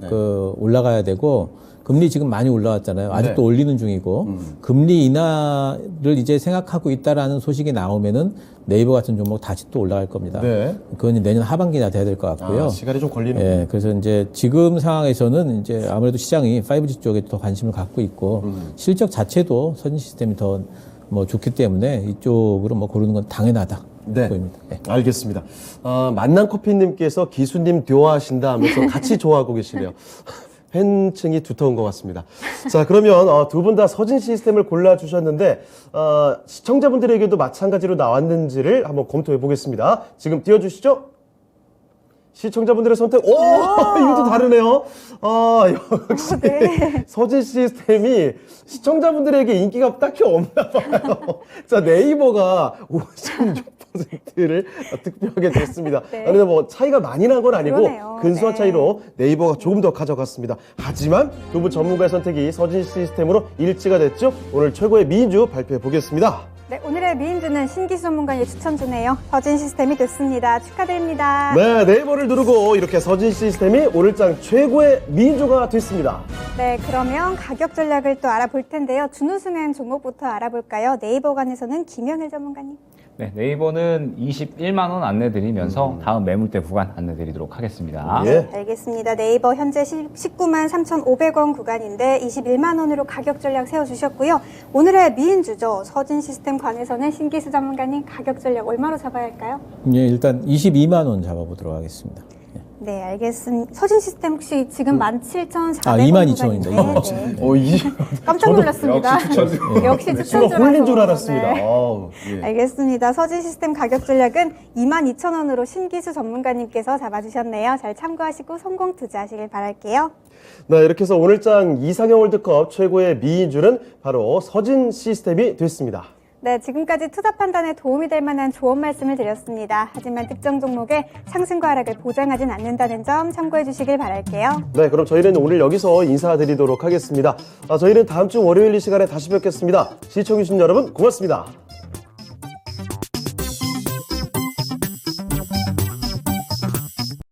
올라가야 되고 금리 지금 많이 올라왔잖아요. 아직도
네.
올리는 중이고 금리 인하를 이제 생각하고 있다라는 소식이 나오면은 네이버 같은 종목 다시 또 올라갈 겁니다.
네.
그건 내년 하반기나 돼야 될 것 같고요.
시간이 좀 걸리는.
예, 그래서 이제 지금 상황에서는 이제 아무래도 시장이 5G 쪽에 더 관심을 갖고 있고 실적 자체도 서진 시스템이 더 뭐 좋기 때문에 이쪽으로 뭐 고르는 건 당연하다.
네.
보입니다. 예.
알겠습니다. 만남커피님께서 기수님 좋아하신다 하면서 같이 좋아하고 계시네요. 팬층이 두터운 것 같습니다. 자, 그러면 두 분 다 서진 시스템을 골라주셨는데 시청자분들에게도 마찬가지로 나왔는지를 한번 검토해 보겠습니다. 지금 띄워주시죠. 시청자분들의 선택, 이것도 다르네요. 역시 서진 시스템이 시청자분들에게 인기가 딱히 없나 봐요. 자, 네이버가 56%를 득표하게 됐습니다.
네.
그런데 뭐 차이가 많이 난 건 아니고
그러네요.
근소한
네.
차이로 네이버가 조금 더 가져갔습니다. 하지만 두 분 전문가의 선택이 서진 시스템으로 일치가 됐죠. 오늘 최고의 미인주 발표해 보겠습니다.
네, 오늘의 미인주는 신기수 전문가의 추천주네요. 서진 시스템이 됐습니다. 축하드립니다.
네, 네이버를 누르고 이렇게 서진 시스템이 오늘장 최고의 미인주가 됐습니다.
네, 그러면 가격 전략을 또 알아볼 텐데요. 준우승한 종목부터 알아볼까요? 네이버관에서는 김영일 전문가님.
네, 네이버는 21만 원 안내드리면서 다음 매물대 구간 안내드리도록 하겠습니다.
예.
알겠습니다. 네이버 현재 19만 3,500원 구간인데 21만 원으로 가격 전략 세워주셨고요. 오늘의 미인주죠. 서진 시스템 관에서는 신기수 전문가님 가격 전략 얼마로 잡아야 할까요?
예, 일단 22만 원 잡아보도록 하겠습니다.
네, 알겠습니다. 서진 시스템 혹시 지금 17,400원
22,000원입니다.
네. 깜짝 놀랐습니다. 역시
순간
추천주라서.
홀린 줄 알았습니다.
네.
예.
알겠습니다. 서진 시스템 가격 전략은 22,000원으로 신기수 전문가님께서 잡아주셨네요. 잘 참고하시고 성공 투자하시길 바랄게요.
네, 이렇게 해서 오늘장 이상형 월드컵 최고의 미인주는 바로 서진 시스템이 됐습니다.
네, 지금까지 투자 판단에 도움이 될 만한 조언 말씀을 드렸습니다. 하지만 특정 종목의 상승과 하락을 보장하진 않는다는 점 참고해 주시길 바랄게요.
네, 그럼 저희는 오늘 여기서 인사드리도록 하겠습니다. 저희는 다음 주 월요일 이 시간에 다시 뵙겠습니다. 시청해주신 여러분 고맙습니다.